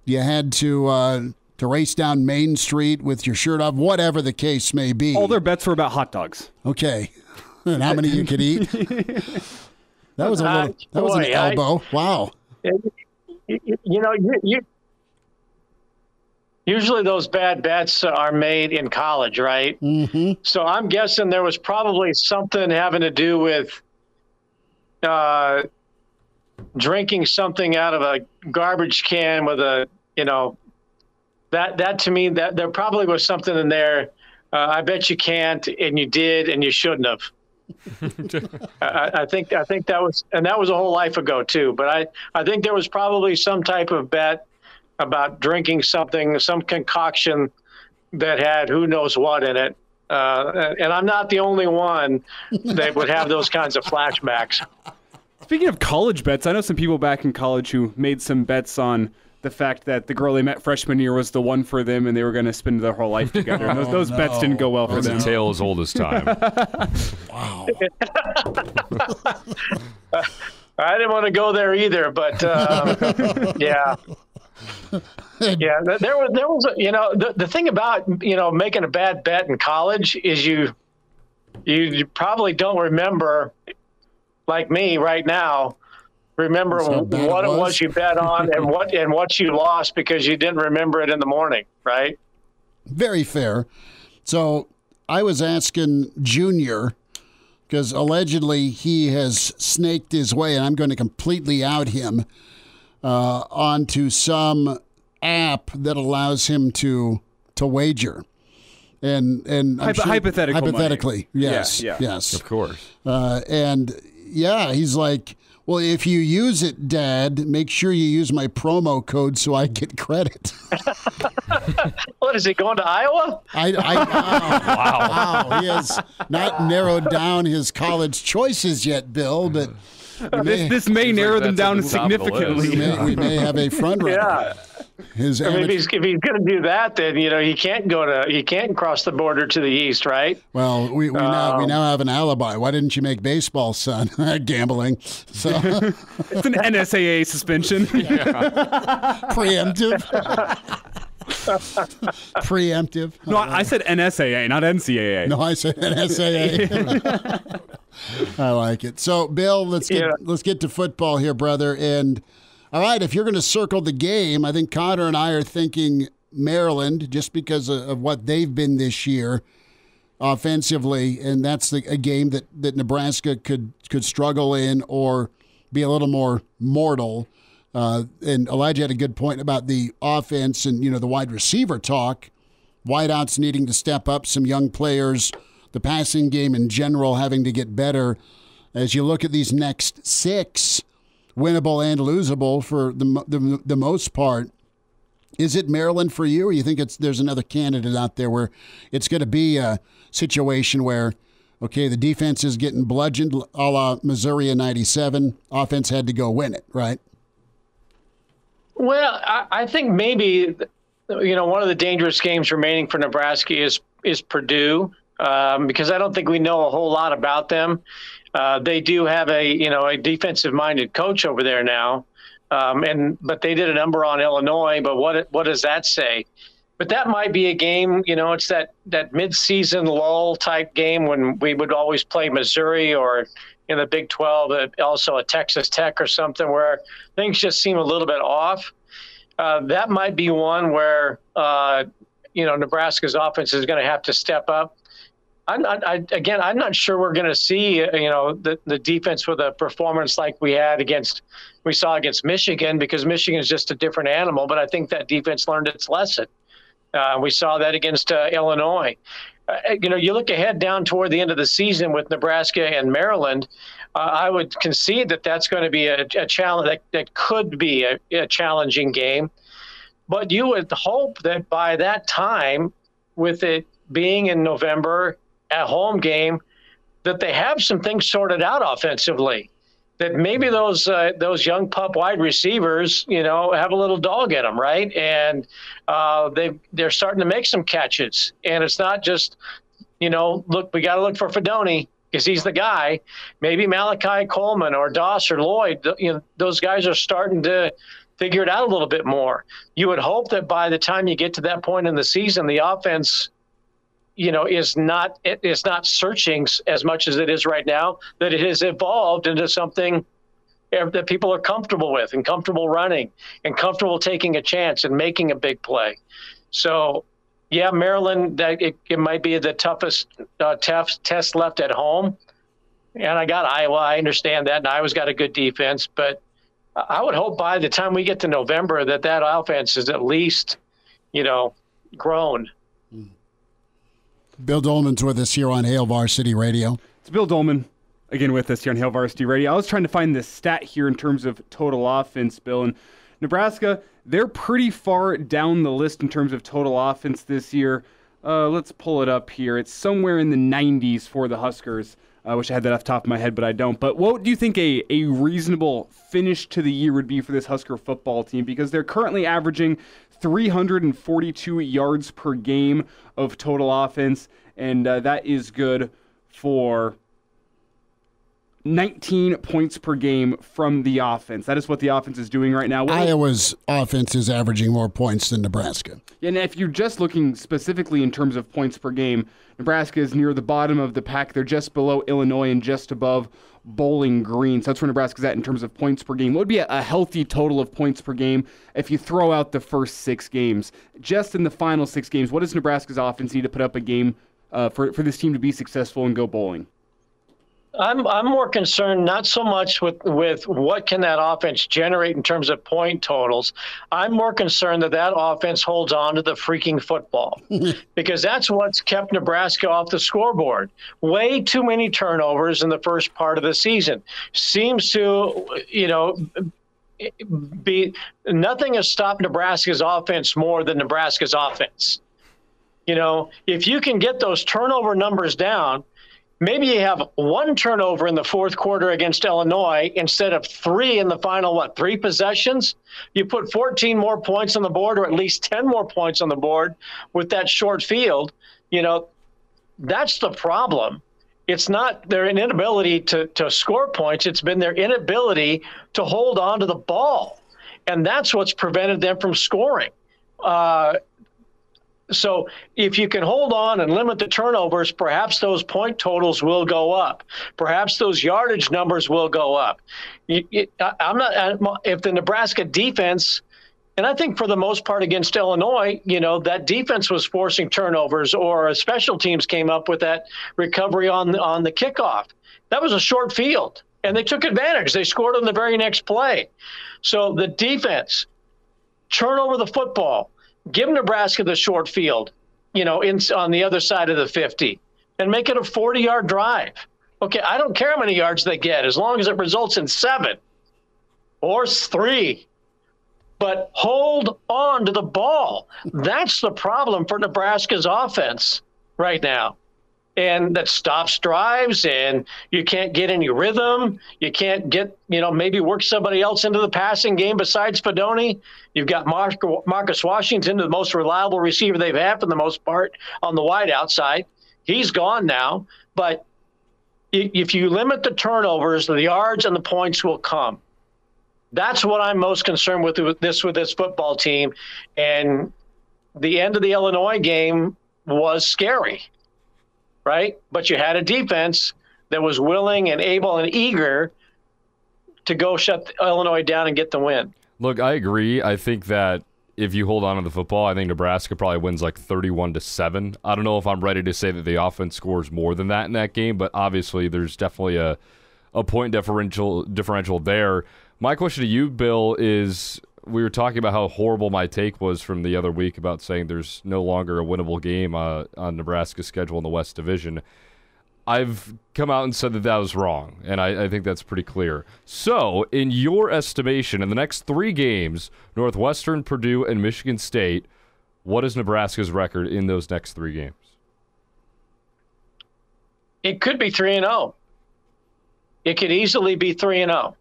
Speaker 2: you had to race down Main Street with your shirt off, whatever the case may be.
Speaker 3: All their bets were about hot dogs.
Speaker 2: Okay. And how many you could eat? That was an elbow. Wow.
Speaker 10: Usually those bad bets are made in college, right?
Speaker 2: Mm-hmm.
Speaker 10: So I'm guessing there was probably something having to do with drinking something out of a garbage can with a, that to me, that there probably was something in there. I bet you can't, and you did, and you shouldn't have. I think that was, and that was a whole life ago too. But I think there was probably some type of bet about drinking something, some concoction that had who knows what in it. And I'm not the only one that would have those kinds of flashbacks.
Speaker 3: Speaking of college bets, I know some people back in college who made some bets on the fact that the girl they met freshman year was the one for them and they were going to spend their whole life together. And those bets didn't go well for them.
Speaker 4: It's a tale as old as time.
Speaker 2: Wow.
Speaker 10: I didn't want to go there either, but yeah. Yeah, there was the thing about, making a bad bet in college is you probably don't remember, like me right now, remember what it was you bet on and what you lost because you didn't remember it in the morning, right?
Speaker 2: Very fair. So I was asking Junior, because allegedly he has snaked his way, and I'm going to completely out him, onto some app that allows him to wager. And I'm sure, hypothetically, yes,
Speaker 3: yeah.
Speaker 2: Yes,
Speaker 4: of course.
Speaker 2: And yeah, he's like, well, if you use it, Dad, make sure you use my promo code so I get credit.
Speaker 10: What, is he going to Iowa?
Speaker 2: Wow. He has not narrowed down his college choices yet, Bill, but
Speaker 3: this may narrow them down significantly.
Speaker 2: We may have a front runner.
Speaker 10: Yeah. If he's going to do that, then he can't cross the border to the east, right?
Speaker 2: Well, we now have an alibi. Why didn't you make baseball, son? Gambling. So
Speaker 3: it's an NSAA suspension.
Speaker 2: Preemptive. Preemptive.
Speaker 3: No, I said NSAA, not NCAA.
Speaker 2: No, I said NSAA. I like it. So, Bill, let's get to football here, brother. And all right, if you're going to circle the game, I think Connor and I are thinking Maryland just because of what they've been this year offensively, and that's a game that Nebraska could struggle in or be a little more mortal. And Elijah had a good point about the offense and, the wide receiver talk, wideouts needing to step up, some young players, the passing game in general having to get better. As you look at these next 6, winnable and losable for the most part, is it Maryland for you, or you think there's another candidate out there where it's going to be a situation where, okay, the defense is getting bludgeoned a la Missouri in 97, offense had to go win it, right?
Speaker 10: Well, I think maybe, one of the dangerous games remaining for Nebraska is Purdue, because I don't think we know a whole lot about them. They do have a defensive-minded coach over there now, but they did a number on Illinois. But what does that say? But that might be a game. It's that mid-season lull type game when we would always play Missouri or in the Big 12, also a Texas Tech or something where things just seem a little bit off. That might be one where Nebraska's offense is going to have to step up. I'm not sure we're going to see, the defense with a performance like we saw against Michigan, because Michigan is just a different animal. But I think that defense learned its lesson. We saw that against Illinois. you look ahead down toward the end of the season with Nebraska and Maryland. I would concede that that's going to be a challenge that could be a challenging game. But you would hope that by that time, with it being in November, a home game, that they have some things sorted out offensively. That maybe those young pup wide receivers, have a little dog in them, right? And they're starting to make some catches. And it's not just, look, we got to look for Fedoni because he's the guy. Maybe Malachi Coleman or Doss or Lloyd, those guys are starting to figure it out a little bit more. You would hope that by the time you get to that point in the season, the offense, is not searching as much as it is right now, that it has evolved into something that people are comfortable with and comfortable running and comfortable taking a chance and making a big play. So, yeah, Maryland, it might be the toughest test left at home. And I got Iowa. I understand that. And Iowa's got a good defense. But I would hope by the time we get to November that offense is at least, grown.
Speaker 2: Bill Doleman's with us here on Hail Varsity Radio.
Speaker 3: It's Bill Doleman, again with us here on Hail Varsity Radio. I was trying to find this stat here in terms of total offense, Bill. And Nebraska, they're pretty far down the list in terms of total offense this year. Let's pull it up here. It's somewhere in the 90s for the Huskers. I wish I had that off the top of my head, but I don't. But what do you think a reasonable finish to the year would be for this Husker football team? Because they're currently averaging 342 yards per game of total offense, and that is good for 19 points per game from the offense. That is what the offense is doing right now.
Speaker 2: Iowa's offense is averaging more points than Nebraska.
Speaker 3: And if you're just looking specifically in terms of points per game, Nebraska is near the bottom of the pack. They're just below Illinois and just above Bowling Green. So that's where Nebraska's at in terms of points per game. What would be a healthy total of points per game if you throw out the first 6 games? Just in the final 6 games, what does Nebraska's offense need to put up a game for this team to be successful and go bowling?
Speaker 10: I'm more concerned not so much with what can that offense generate in terms of point totals. I'm more concerned that offense holds on to the freaking football because that's what's kept Nebraska off the scoreboard. Way too many turnovers in the first part of the season. Seems to, be nothing has stopped Nebraska's offense more than Nebraska's offense. If you can get those turnover numbers down, maybe you have 1 turnover in the fourth quarter against Illinois instead of 3 in the final, 3 possessions? You put 14 more points on the board or at least 10 more points on the board with that short field. That's the problem. It's not their inability to score points. It's been their inability to hold on to the ball. And that's what's prevented them from scoring. So if you can hold on and limit the turnovers, perhaps those point totals will go up. Perhaps those yardage numbers will go up. If the Nebraska defense, and I think for the most part against Illinois, that defense was forcing turnovers, or special teams came up with that recovery on the kickoff. That was a short field, and they took advantage. They scored on the very next play. So the defense, turn over the football. Give Nebraska the short field, on the other side of the 50, and make it a 40-yard drive. Okay, I don't care how many yards they get, as long as it results in 7 or 3. But hold on to the ball. That's the problem for Nebraska's offense right now. And that stops drives, and you can't get any rhythm. You can't get, maybe work somebody else into the passing game besides Fedoni. You've got Marcus Washington, the most reliable receiver they've had for the most part on the wide outside. He's gone now. But if you limit the turnovers, the yards and the points will come. That's what I'm most concerned with this football team. And the end of the Illinois game was scary. Right? But you had a defense that was willing and able and eager to go shut Illinois down and get the win.
Speaker 4: Look, I agree. I think that if you hold on to the football, I think Nebraska probably wins like 31-7. I don't know if I'm ready to say that the offense scores more than that in that game, but obviously there's definitely a point differential there. My question to you, Bill, is we were talking about how horrible my take was from the other week about saying there's no longer a winnable game on Nebraska's schedule in the West Division. I've come out and said that was wrong, and I think that's pretty clear. So, in your estimation, in the next 3 games, Northwestern, Purdue, and Michigan State, what is Nebraska's record in those next 3 games?
Speaker 10: It could be 3-0. It could easily be 3-0.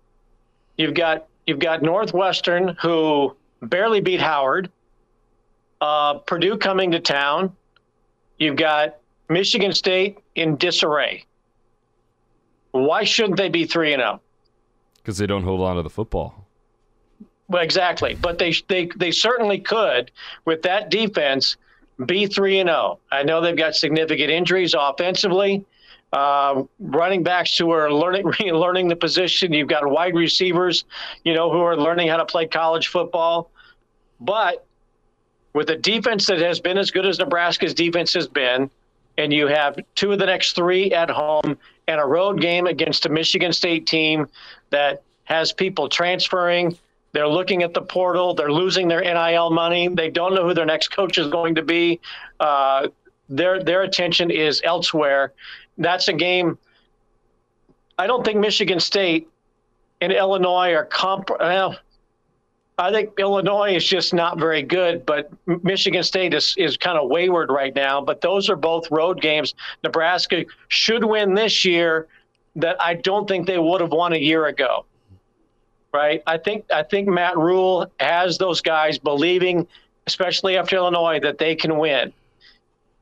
Speaker 10: You've got Northwestern, who barely beat Howard. Purdue coming to town. You've got Michigan State in disarray. Why shouldn't they be 3-0?
Speaker 4: Because they don't hold on to the football.
Speaker 10: Well, exactly. But they certainly could, with that defense, be 3-0. I know they've got significant injuries offensively. Running backs who are learning the position. You've got wide receivers, who are learning how to play college football. But with a defense that has been as good as Nebraska's defense has been, and you have 2 of the next 3 at home and a road game against a Michigan State team that has people transferring. They're looking at the portal. They're losing their NIL money. They don't know who their next coach is going to be. Their attention is elsewhere. That's a game. I don't think Michigan State and Illinois are well, I think Illinois is just not very good, but Michigan State is kind of wayward right now. But those are both road games. Nebraska should win this year that I don't think they would have won a year ago. Right? I think Matt Rule has those guys believing, especially after Illinois, that they can win.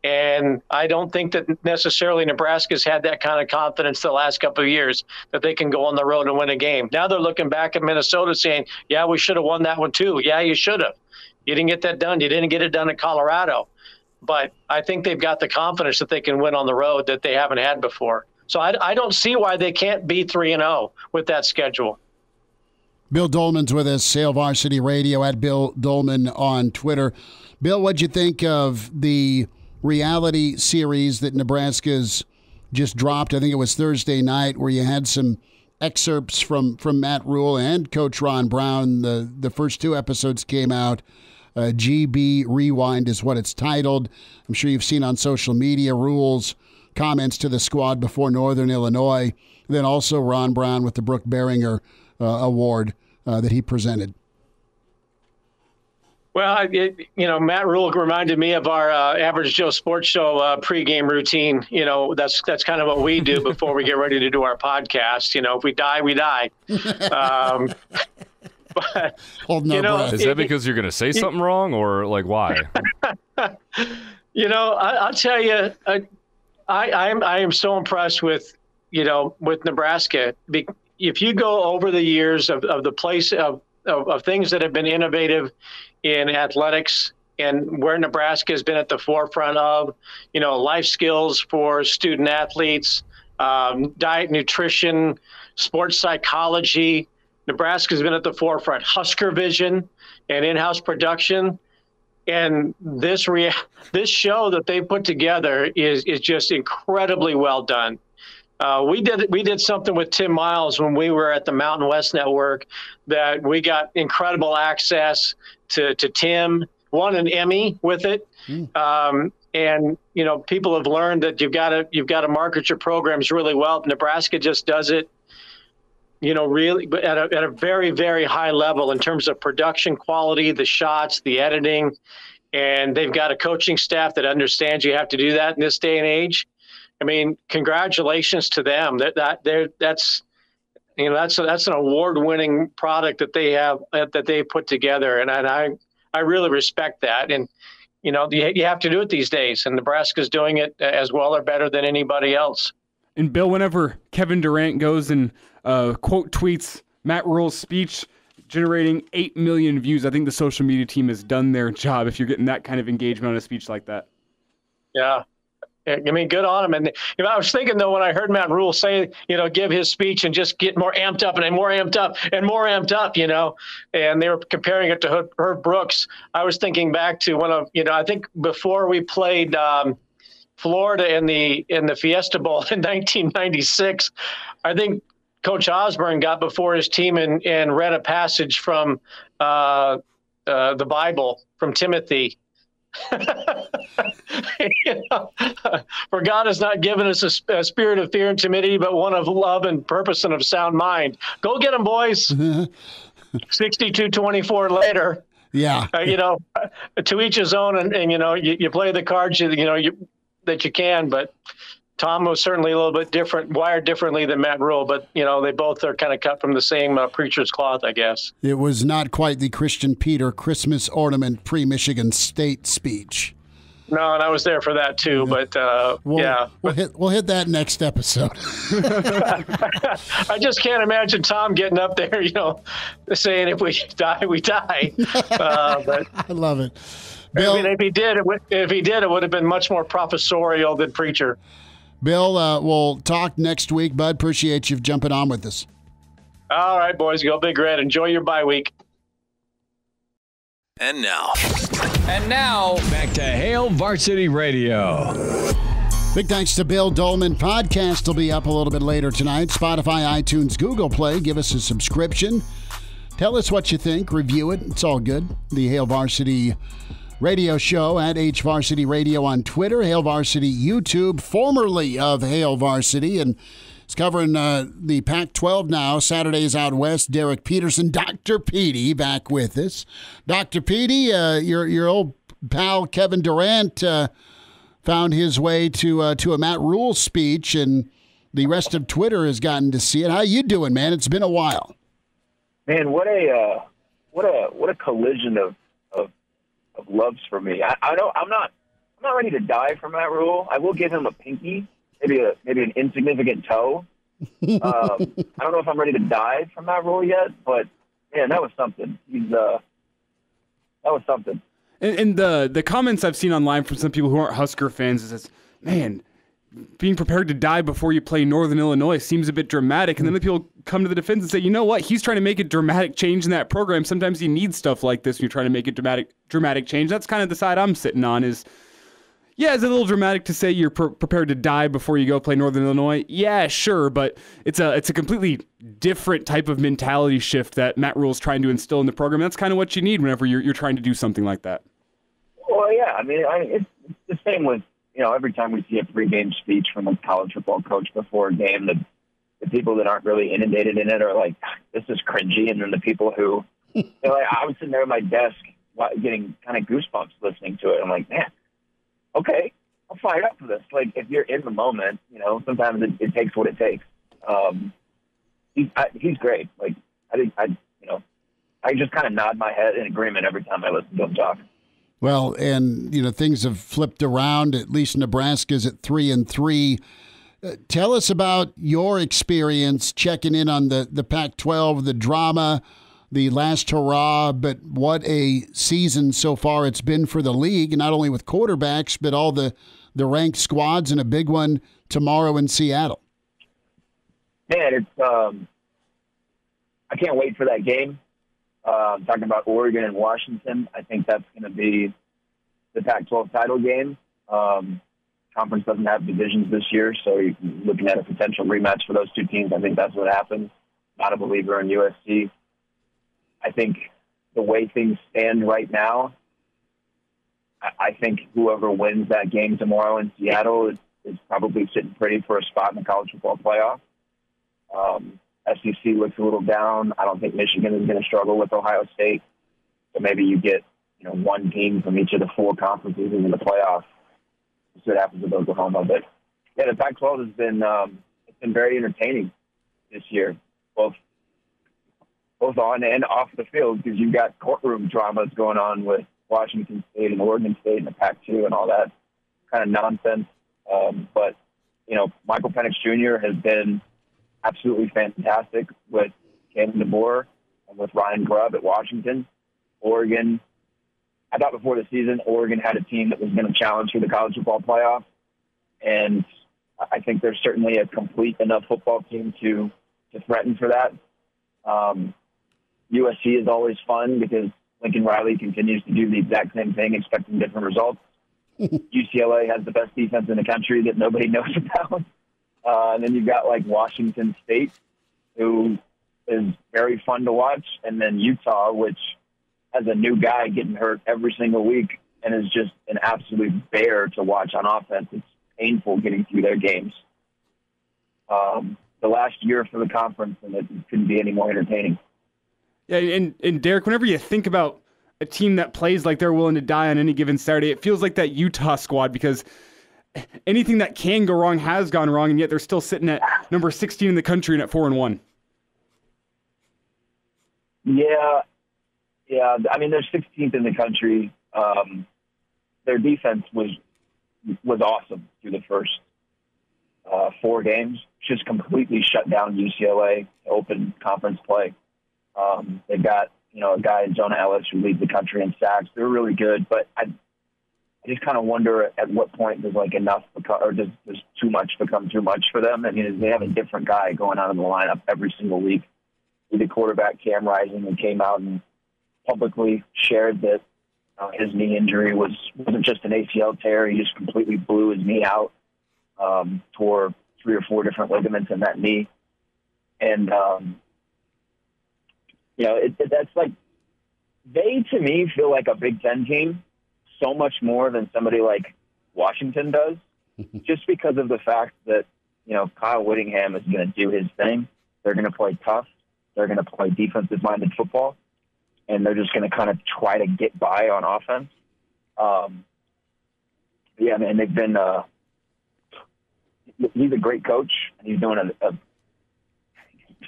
Speaker 10: And I don't think that necessarily Nebraska's had that kind of confidence the last couple of years that they can go on the road and win a game. Now they're looking back at Minnesota saying, yeah, we should have won that one too. Yeah, you should have. You didn't get that done. You didn't get it done in Colorado. But I think they've got the confidence that they can win on the road that they haven't had before. So I don't see why they can't be 3-0 with that schedule.
Speaker 2: Bill Doleman's with us, Hail Varsity Radio, at Bill Doleman on Twitter. Bill, what'd you think of the reality series that Nebraska's just dropped? I think it was Thursday night, where you had some excerpts from Matt Rule and Coach Ron Brown. The first 2 episodes came out. GB Rewind is what it's titled. I'm sure you've seen on social media Rule's comments to the squad before Northern Illinois. Then also Ron Brown with the Brooke Beringer award that he presented.
Speaker 10: Well, Matt Rule reminded me of our Average Joe Sports Show pregame routine. That's kind of what we do before we get ready to do our podcast. If we die, we die. But
Speaker 4: is that because you're going to say something wrong, or like why?
Speaker 10: I'll tell you, I am so impressed with Nebraska. If you go over the years of the place of things that have been innovative in athletics and where Nebraska has been at the forefront of, life skills for student athletes, diet, nutrition, sports psychology. Nebraska has been at the forefront. Husker Vision and in-house production. And this show that they put together is just incredibly well done. We did something with Tim Miles when we were at the Mountain West Network that we got incredible access to Tim, won an Emmy with it. And people have learned that you've got to market your programs really well. Nebraska just does it, really at a very, very high level in terms of production quality, the shots, the editing, and they've got a coaching staff that understands you have to do that in this day and age. I mean, congratulations to them. That's an award-winning product that they have that they put together, and I really respect that. And you have to do it these days, and Nebraska's doing it as well or better than anybody else.
Speaker 3: And Bill, whenever Kevin Durant goes and quote tweets Matt Rule's speech, generating 8 million views, I think the social media team has done their job. If you're getting that kind of engagement on a speech like that,
Speaker 10: yeah. I mean, good on him. And I was thinking, though, when I heard Matt Rule say, give his speech and just get more amped up and more amped up and more amped up, and they were comparing it to Herb Brooks. I was thinking back to one of, I think before we played Florida in the Fiesta Bowl in 1996, I think Coach Osborne got before his team and read a passage from the Bible from Timothy. For God has not given us a spirit of fear and timidity, but one of love and purpose and of sound mind. Go get them, boys. 62-24 later.
Speaker 2: Yeah.
Speaker 10: To each his own, and you play the cards that you can, but Tom was certainly a little bit different, wired differently than Matt Rule, but they both are kind of cut from the same preacher's cloth, I guess.
Speaker 2: It was not quite the Christian Peter Christmas ornament pre-Michigan State speech.
Speaker 10: No, and I was there for that too, but
Speaker 2: we'll hit that next episode.
Speaker 10: I just can't imagine Tom getting up there, saying if we die, we die. But
Speaker 2: I love it. Bill,
Speaker 10: if he did, it would have been much more professorial than preacher.
Speaker 2: Bill, we'll talk next week, bud. Appreciate you jumping on with us.
Speaker 10: All right, boys. Go Big Red. Enjoy your bye week.
Speaker 5: And now, back to Hail Varsity Radio.
Speaker 2: Big thanks to Bill Doleman. Podcast will be up a little bit later tonight. Spotify, iTunes, Google Play. Give us a subscription. Tell us what you think. Review it. It's all good. The Hail Varsity Radio Show at HVarsity Radio on Twitter. Hail Varsity YouTube, formerly of Hail Varsity, and it's covering the Pac-12 now. Saturdays out west. Derek Peterson, Dr. Petey, back with us. Dr. Petey, your old pal Kevin Durant found his way to a Matt Rule speech, and the rest of Twitter has gotten to see it. How you doing, man? It's been a while.
Speaker 11: Man, what a collision of loves for me. I know I'm not ready to die for Matt Rule. I will give him a pinky, maybe an insignificant toe. I don't know if I'm ready to die from Matt Rule yet, but man, that was something. That was something.
Speaker 3: And the comments I've seen online from some people who aren't Husker fans is, man, being prepared to die before you play Northern Illinois seems a bit dramatic. And then the people come to the defense and say, you know what? He's trying to make a dramatic change in that program. Sometimes you need stuff like this when you're trying to make a dramatic change. That's kind of the side I'm sitting on is, yeah, it's a little dramatic to say you're prepared to die before you go play Northern Illinois. Yeah, sure, but it's a completely different type of mentality shift that Matt Rule's trying to instill in the program. That's kind of what you need whenever you're trying to do something like that.
Speaker 11: Well, yeah, I mean, it's the same with, every time we see a pregame speech from a college football coach before a game, the people that aren't really inundated in it are like, this is cringy. And then the people who, I was sitting there at my desk getting kind of goosebumps listening to it. I'm like, man, okay, I'm fired up for this. Like, if you're in the moment, sometimes it takes what it takes. He's great. Like, I just kind of nod my head in agreement every time I listen to him talk.
Speaker 2: Well, and, things have flipped around. At least Nebraska's at 3-3. Tell us about your experience checking in on the Pac-12, the drama, the last hurrah, but what a season so far it's been for the league, not only with quarterbacks, but all the ranked squads, and a big one tomorrow in Seattle.
Speaker 11: Man, it's I can't wait for that game. Talking about Oregon and Washington, I think that's going to be the Pac-12 title game. Conference doesn't have divisions this year, so you're looking at a potential rematch for those two teams. I think that's what happens. Not a believer in USC. I think the way things stand right now, I think whoever wins that game tomorrow in Seattle is probably sitting pretty for a spot in the college football playoff. SEC looks a little down. I don't think Michigan is going to struggle with Ohio State. So maybe you get, one team from each of the four conferences in the playoff. We'll see what happens with Oklahoma. But yeah, the Pac-12 has been it's been very entertaining this year, both on and off the field, because you've got courtroom dramas going on with Washington State and Oregon State and the Pac-2 and all that kind of nonsense. But Michael Penix Jr. has been absolutely fantastic with Kalen DeBoer and with Ryan Grubb at Washington. Oregon, I thought before the season, Oregon had a team that was going to challenge for the college football playoff. And I think there's certainly a complete enough football team to threaten for that. USC is always fun because Lincoln Riley continues to do the exact same thing, expecting different results. UCLA has the best defense in the country that nobody knows about. And then you've got Washington State, who is very fun to watch, and then Utah, which as a new guy getting hurt every single week and is just an absolute bear to watch on offense. It's painful getting through their games. The last year for the conference, and it couldn't be any more entertaining.
Speaker 3: Yeah, and Derek, whenever you think about a team that plays like they're willing to die on any given Saturday, it feels like that Utah squad, because anything that can go wrong has gone wrong, and yet they're still sitting at number 16 in the country and at 4-1.
Speaker 11: Yeah. I mean, they're 16th in the country. Their defense was awesome through the first 4 games. Just completely shut down UCLA to open conference play. They've got a guy in Jonah Ellis who leads the country in sacks. They're really good, but I just kind of wonder at what point does enough become, or does too much become too much for them? I mean, they have a different guy going out of the lineup every single week. The quarterback Cam Rising, who came out and publicly shared that his knee injury wasn't just an ACL tear. He just completely blew his knee out, tore 3 or 4 different ligaments in that knee. And, that's they, to me, feel like a Big Ten team so much more than somebody like Washington does, just because of the fact that, Kyle Whittingham is going to do his thing. They're going to play tough. They're going to play defensive-minded football, and they're just going to kind of try to get by on offense. They've been he's a great coach, and he's doing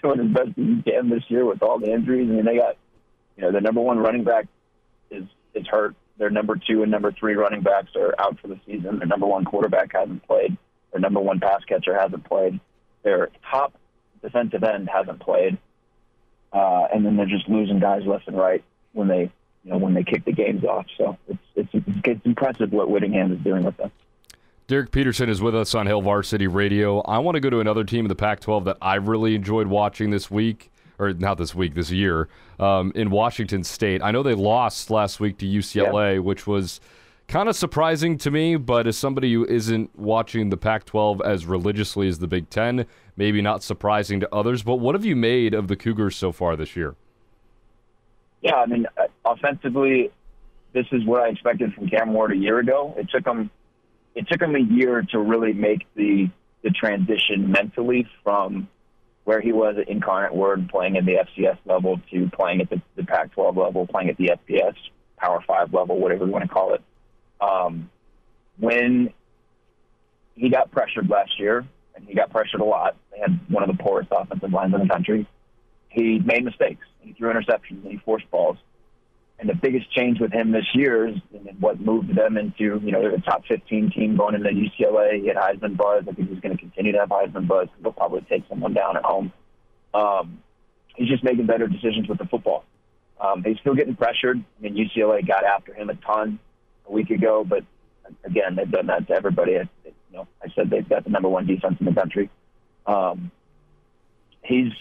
Speaker 11: doing his best he can this year with all the injuries. I mean, they got, the number 1 running back is hurt. Their number 2 and number 3 running backs are out for the season. Their number 1 quarterback hasn't played. Their number 1 pass catcher hasn't played. Their top defensive end hasn't played. And then they're just losing guys left and right when they kick the games off. So it's impressive what Whittingham is doing with them.
Speaker 4: Derek Peterson is with us on Hail Varsity Radio. I want to go to another team in the Pac-12 that I've really enjoyed watching this year, in Washington State. I know they lost last week to UCLA, which was kind of surprising to me, but as somebody who isn't watching the Pac-12 as religiously as the Big Ten, maybe not surprising to others. But what have you made of the Cougars so far this year?
Speaker 11: Yeah, I mean, offensively, this is what I expected from Cam Ward a year ago. It took him a year to really make the transition mentally from where he was at Incarnate Word, playing at the FCS level, to playing at the Pac-12 level, playing at the FBS, Power 5 level, whatever you want to call it. When he got pressured last year, and he got pressured a lot, they had one of the poorest offensive lines in the country, he made mistakes. He threw interceptions, and he forced balls. And the biggest change with him this year is what moved them into, they're a top 15 team going into UCLA. He had Heisman buzz. I think he's going to continue to have Heisman buzz. He'll probably take someone down at home. He's just making better decisions with the football. He's still getting pressured. I mean, UCLA got after him a ton a week ago, but again, they've done that to everybody. I said they've got the number 1 defense in the country. He's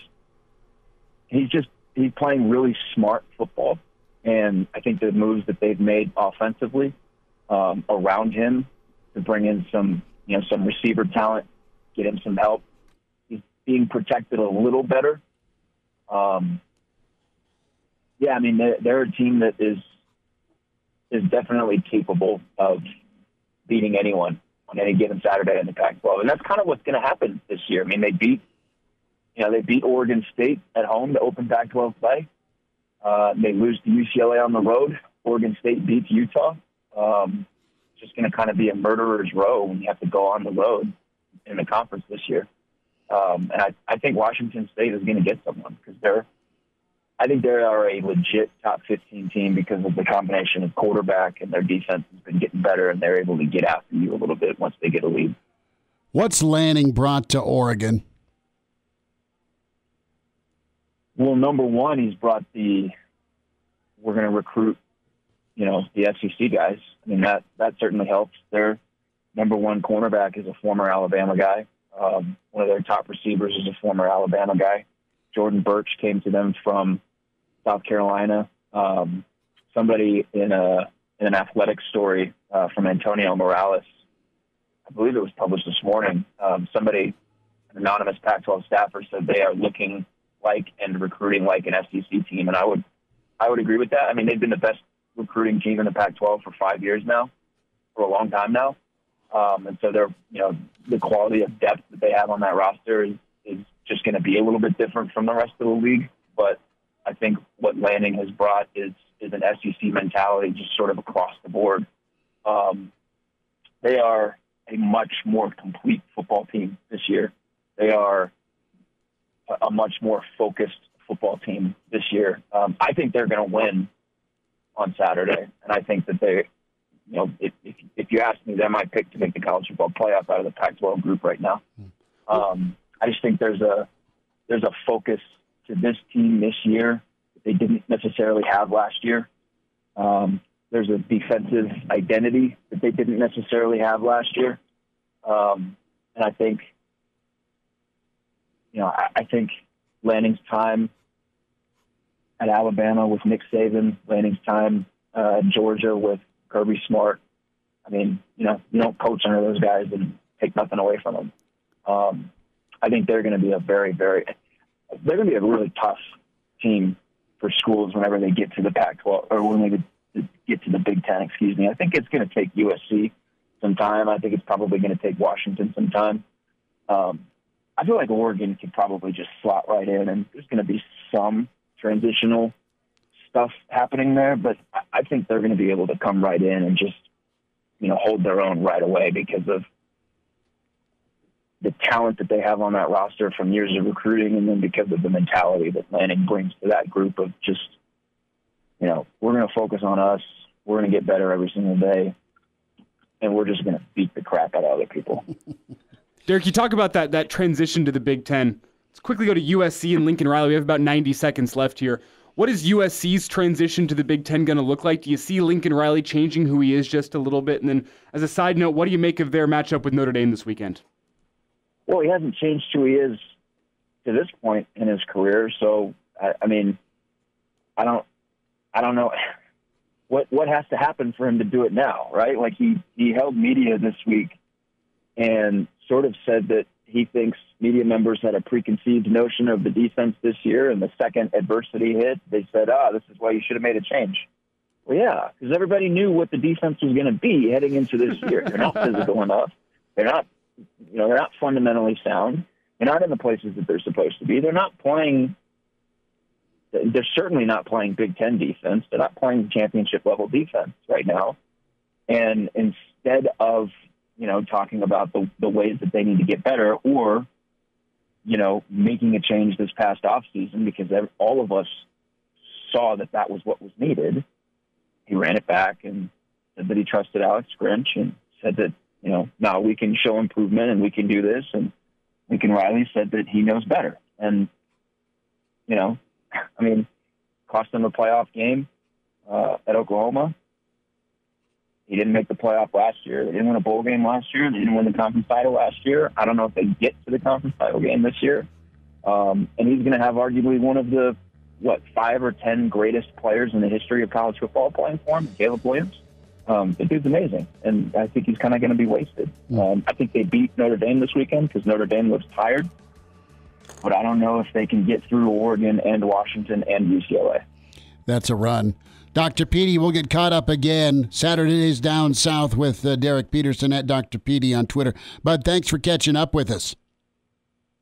Speaker 11: playing really smart football. And I think the moves that they've made offensively around him to bring in some receiver talent, get him some help. He's being protected a little better. They're a team that is definitely capable of beating anyone on any given Saturday in the Pac-12, and that's kind of what's going to happen this year. I mean, they beat Oregon State at home to open Pac-12 play. They lose to UCLA on the road. Oregon State beats Utah. It's just going to kind of be a murderer's row when you have to go on the road in the conference this year. And I think Washington State is going to get someone, because I think they are a legit top 15 team because of the combination of quarterback, and their defense has been getting better, and they're able to get after you a little bit once they get a lead.
Speaker 2: What's Lanning brought to Oregon?
Speaker 11: Well, number 1, he's brought we're going to recruit, the SEC guys. I mean, that certainly helps. Their number 1 cornerback is a former Alabama guy. One of their top receivers is a former Alabama guy. Jordan Birch came to them from South Carolina. Somebody in an athletic story from Antonio Morales, I believe it was published this morning, an anonymous Pac-12 staffer said they are looking like and recruiting like an SEC team, and I I would agree with that. I mean, they've been the best recruiting team in the Pac-12 for 5 years now, for a long time now. And so they're, the quality of depth that they have on that roster is just going to be a little bit different from the rest of the league. But I think what Lanning has brought is an SEC mentality just sort of across the board. They are a much more complete football team this year. They are a much more focused football team this year. I think they're going to win on Saturday. And I think that they, if you ask me, they're my pick to make the college football playoff out of the Pac-12 group right now. I just think there's a focus to this team this year that they didn't necessarily have last year. There's a defensive identity that they didn't necessarily have last year. And I think, I think Lanning's time at Alabama with Nick Saban, Lanning's time at Georgia with Kirby Smart. I mean, you don't coach under those guys and take nothing away from them. I think they're going to be they're going to be a really tough team for schools whenever they get to the Pac-12 or when they get to the Big Ten, excuse me. I think it's going to take USC some time. I think it's probably going to take Washington some time. I feel like Oregon could probably just slot right in, and there's going to be some transitional stuff happening there, but I think they're going to be able to come right in and just, hold their own right away because of the talent that they have on that roster from years of recruiting, and then because of the mentality that Lanning brings to that group of just, we're going to focus on us, we're going to get better every single day, and we're just going to beat the crap out of other people.
Speaker 3: Derek, you talk about that transition to the Big Ten. Let's quickly go to USC and Lincoln Riley. We have about 90 seconds left here. What is USC's transition to the Big Ten going to look like? Do you see Lincoln Riley changing who he is just a little bit? And then, as a side note, what do you make of their matchup with Notre Dame this weekend?
Speaker 11: Well, he hasn't changed who he is to this point in his career. So, I mean, I don't know what has to happen for him to do it now, right? Like he held media this week and sort of said that he thinks media members had a preconceived notion of the defense this year, and the second adversity hit, they said, this is why you should have made a change. Well, yeah, because everybody knew what the defense was going to be heading into this year. They're not physical enough. They're not, they're not fundamentally sound. They're not in the places that they're supposed to be. They're certainly not playing Big Ten defense. They're not playing championship level defense right now. And instead of, talking about the ways that they need to get better or, making a change this past offseason because all of us saw that was what was needed, he ran it back and said that he trusted Alex Grinch and said that, now we can show improvement and we can do this. And Lincoln Riley said that he knows better. And, cost them a playoff game at Oklahoma. He didn't make the playoff last year. They didn't win a bowl game last year. They didn't win the conference title last year. I don't know if they get to the conference title game this year. And he's going to have arguably one of the, 5 or 10 greatest players in the history of college football playing for him, Caleb Williams. The dude's amazing, and I think he's kind of going to be wasted. I think they beat Notre Dame this weekend because Notre Dame looks tired. But I don't know if they can get through Oregon and Washington and UCLA.
Speaker 2: That's a run. Dr. Petey will get caught up again. Saturdays down south with Derek Peterson at Dr. Petey on Twitter. Bud, thanks for catching up with us.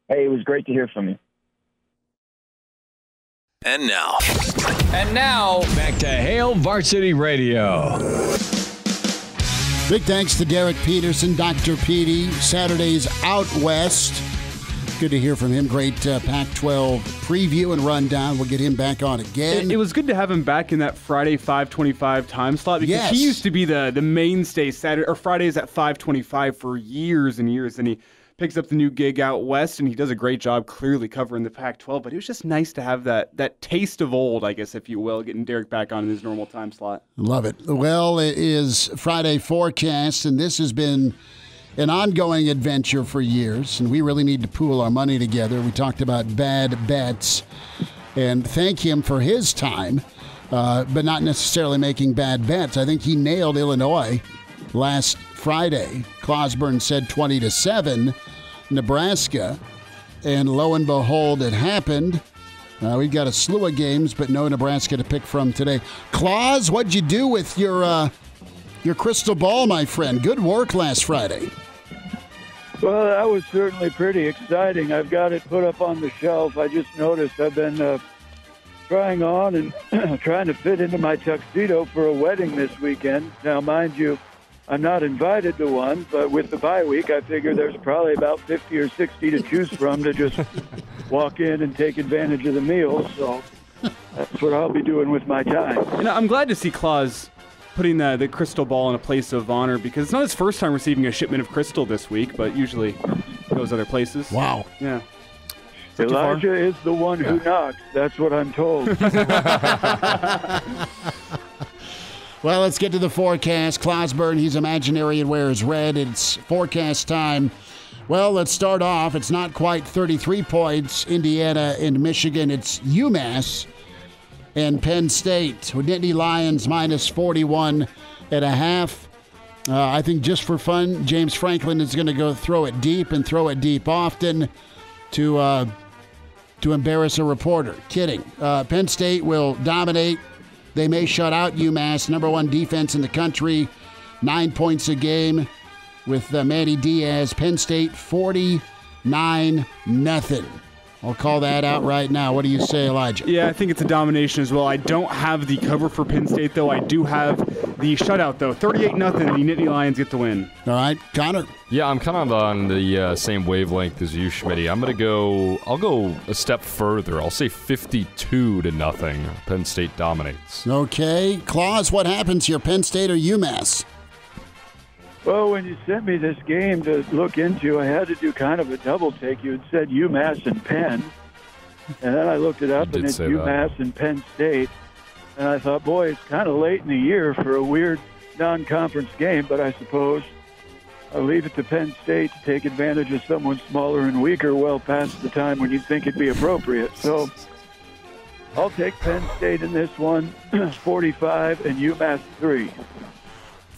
Speaker 11: Hey, it was great to hear from you.
Speaker 1: And now,
Speaker 5: back to Hail Varsity Radio.
Speaker 2: Big thanks to Derek Peterson, Dr. Petey. Saturdays out west. Good to hear from him. Great Pac-12 preview and rundown. We'll get him back on again.
Speaker 3: It was good to have him back in that Friday 5:25 time slot because he used to be the mainstay Saturday or Fridays at 5:25 for years and years. And he picks up the new gig out west, and he does a great job clearly covering the Pac-12. But it was just nice to have that taste of old, I guess, if you will, getting Derek back on in his normal time slot.
Speaker 2: Love it. Well, it is Friday forecast, and this has been an ongoing adventure for years, and we really need to pool our money together. We talked about bad bets, and thank him for his time, but not necessarily making bad bets. I think he nailed Illinois last Friday. Clauseborne said 20-7, Nebraska, and lo and behold, it happened. We've got a slew of games, but no Nebraska to pick from today. Claus, what'd you do with your crystal ball, my friend? Good work last Friday.
Speaker 12: Well, that was certainly pretty exciting. I've got it put up on the shelf. I just noticed I've been trying on and trying to fit into my tuxedo for a wedding this weekend. Now, mind you, I'm not invited to one, but with the bye week, I figure there's probably about 50 or 60 to choose from to just walk in and take advantage of the meal. So that's what I'll be doing with my time.
Speaker 3: And I'm glad to see Claus putting the crystal ball in a place of honor, because it's not his first time receiving a shipment of crystal this week, but usually it goes other places.
Speaker 2: Wow.
Speaker 3: Yeah.
Speaker 12: Elijah is the one who knocks. That's what I'm told.
Speaker 2: Well, let's get to the forecast. Clauseborne, he's imaginary and wears red. It's forecast time. Well, let's start off. It's not quite 33 points, Indiana and Michigan. It's UMass and Penn State. With Nittany Lions minus 41.5. I think just for fun, James Franklin is going to go throw it deep and throw it deep often to embarrass a reporter. Kidding. Penn State will dominate. They may shut out UMass, number one defense in the country, 9 points a game with Manny Diaz. Penn State 49-0. I'll call that out right now. What do you say, Elijah?
Speaker 3: Yeah, I think it's a domination as well. I don't have the cover for Penn State, though. I do have the shutout, though. 38-0, the Nittany Lions get the win.
Speaker 2: All right, Connor?
Speaker 4: Yeah, I'm kind of on the same wavelength as you, Schmidt. I'll go a step further. I'll say 52-0. Penn State dominates.
Speaker 2: Okay. Claus, what happens here, Penn State or UMass?
Speaker 12: Well, when you sent me this game to look into, I had to do kind of a double take. You had said UMass and Penn, and then I looked it up, and it's UMass and Penn State. And I thought, boy, it's kind of late in the year for a weird non-conference game, but I suppose I'll leave it to Penn State to take advantage of someone smaller and weaker well past the time when you'd think it'd be appropriate. So I'll take Penn State in this one, 45, and UMass 3.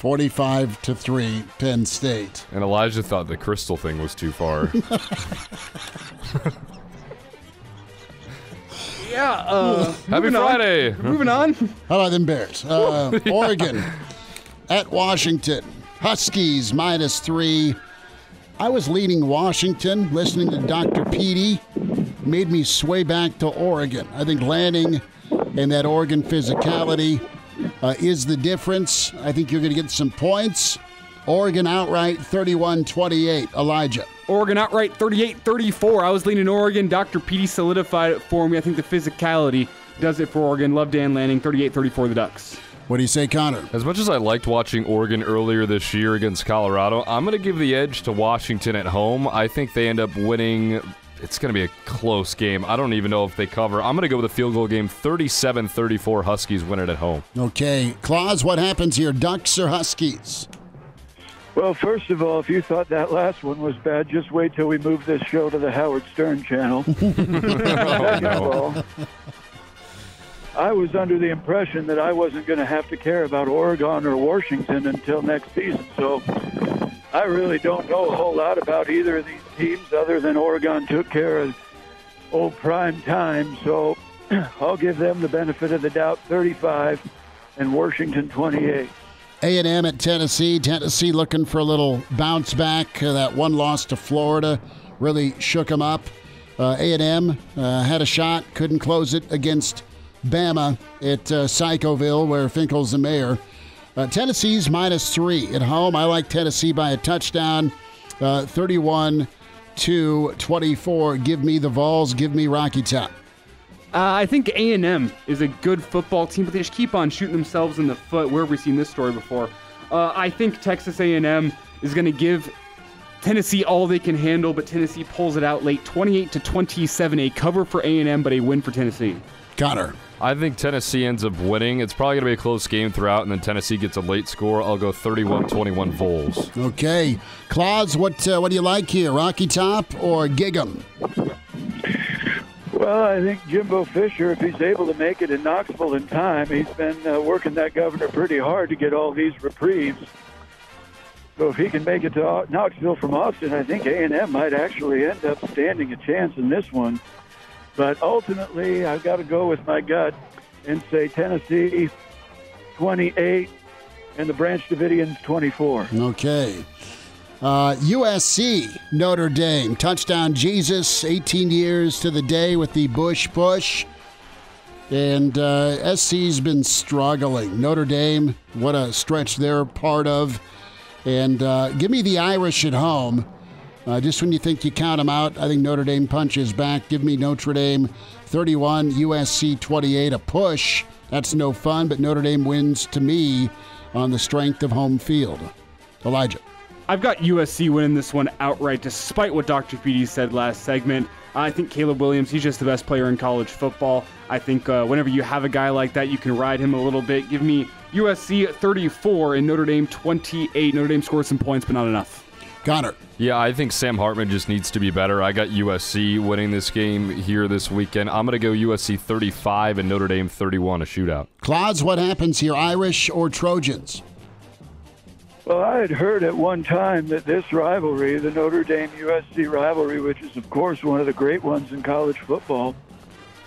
Speaker 2: 45-3, Penn State.
Speaker 4: And Elijah thought the crystal thing was too far. Happy Friday.
Speaker 3: Moving on.
Speaker 2: How about them Bears? Oregon at Washington. Huskies -3. I was leaning Washington. Listening to Dr. Petey made me sway back to Oregon. I think Lanning and that Oregon physicality is the difference. I think you're going to get some points. Oregon outright 31-28. Elijah.
Speaker 3: Oregon outright 38-34. I was leaning Oregon. Dr. Petey solidified it for me. I think the physicality does it for Oregon. Love Dan Lanning. 38-34 the Ducks.
Speaker 2: What do you say, Connor?
Speaker 4: As much as I liked watching Oregon earlier this year against Colorado, I'm going to give the edge to Washington at home. I think they end up winning. It's going to be a close game. I don't even know if they cover. I'm going to go with a field goal game. 37-34 Huskies win it at home.
Speaker 2: Okay. Claus, what happens here, Ducks or Huskies?
Speaker 12: Well, first of all, if you thought that last one was bad, just wait till we move this show to the Howard Stern channel. Second of all, I was under the impression that I wasn't going to have to care about Oregon or Washington until next season. So I really don't know a whole lot about either of these teams other than Oregon took care of old prime time. So I'll give them the benefit of the doubt, 35, and Washington 28.
Speaker 2: A&M at Tennessee. Tennessee looking for a little bounce back. That one loss to Florida really shook them up. A&M had a shot, couldn't close it against Bama at Psychoville, where Finkel's the mayor. Tennessee's -3 at home. I like Tennessee by a touchdown, 31-24. Give me the Vols. Give me Rocky Top.
Speaker 3: I think A&M is a good football team, but they just keep on shooting themselves in the foot. Where have we seen this story before? I think Texas A&M is going to give Tennessee all they can handle, but Tennessee pulls it out late, 28-27. A cover for A&M, but a win for Tennessee.
Speaker 2: Connor.
Speaker 4: I think Tennessee ends up winning. It's probably going to be a close game throughout, and then Tennessee gets a late score. I'll go 31-21 Vols.
Speaker 2: Okay. Claus, what do you like here, Rocky Top or Gig 'em?
Speaker 12: Well, I think Jimbo Fisher, if he's able to make it in Knoxville in time, he's been working that governor pretty hard to get all these reprieves. So if he can make it to Knoxville from Austin, I think A&M might actually end up standing a chance in this one. But ultimately, I've got to go with my gut and say Tennessee 28 and the Branch Davidians 24.
Speaker 2: Okay. USC, Notre Dame. Touchdown Jesus, 18 years to the day with the Bush push. And SC's been struggling. Notre Dame, what a stretch they're part of. And give me the Irish at home. Just when you think you count them out, I think Notre Dame punches back. Give me Notre Dame 31, USC 28, a push. That's no fun, but Notre Dame wins to me on the strength of home field. Elijah.
Speaker 3: I've got USC winning this one outright, despite what Dr. Petey said last segment. I think Caleb Williams, he's just the best player in college football. I think whenever you have a guy like that, you can ride him a little bit. Give me USC 34 and Notre Dame 28. Notre Dame scored some points, but not enough.
Speaker 2: Connor.
Speaker 4: Yeah, I think Sam Hartman just needs to be better. I got USC winning this game here this weekend. I'm going to go USC 35 and Notre Dame 31, a shootout.
Speaker 2: Claus, what happens here, Irish or Trojans?
Speaker 12: Well, I had heard at one time that this rivalry, the Notre Dame-USC rivalry, which is, of course, one of the great ones in college football,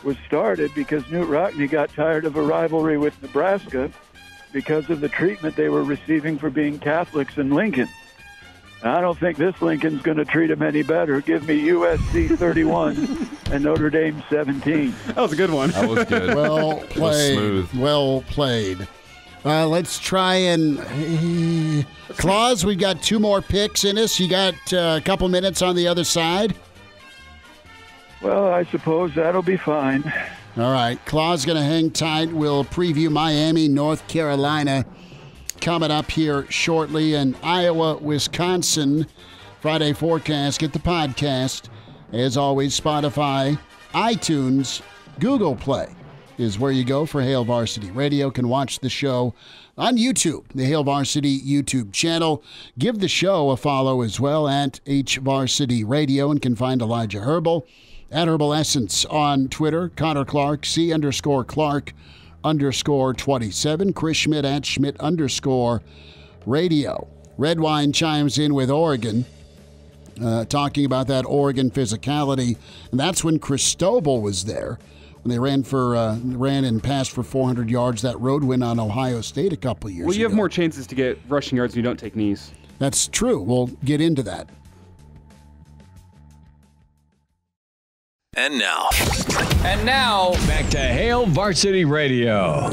Speaker 12: was started because Knute Rockne got tired of a rivalry with Nebraska because of the treatment they were receiving for being Catholics in Lincoln. I don't think this Lincoln's going to treat them any better. Give me USC 31 and Notre Dame 17.
Speaker 3: That was a good one.
Speaker 4: That was good.
Speaker 2: Well played.
Speaker 4: Smooth.
Speaker 2: Well played. Let's try and... Claus, we've got two more picks in us. You got a couple minutes on the other side?
Speaker 12: Well, I suppose that'll be fine.
Speaker 2: All right. Claus going to hang tight. We'll preview Miami, North Carolina coming up here shortly, and Iowa, Wisconsin. Friday forecast. Get the podcast. As always, Spotify, iTunes, Google Play is where you go for Hail Varsity Radio. Can watch the show on YouTube, the Hail Varsity YouTube channel. Give the show a follow as well at HVarsity Radio, and can find Elijah Herbel at Herbal Essence on Twitter. Connor Clark, C_Clark_27. Chris Schmidt at Schmidt_radio. Red Wine chimes in with Oregon, talking about that Oregon physicality. And that's when Cristobal was there. When they ran and passed for 400 yards, that road win on Ohio State a couple years ago.
Speaker 3: Well, you have more chances to get rushing yards when you don't take knees.
Speaker 2: That's true. We'll get into that.
Speaker 1: And now,
Speaker 5: back to Hail Varsity Radio.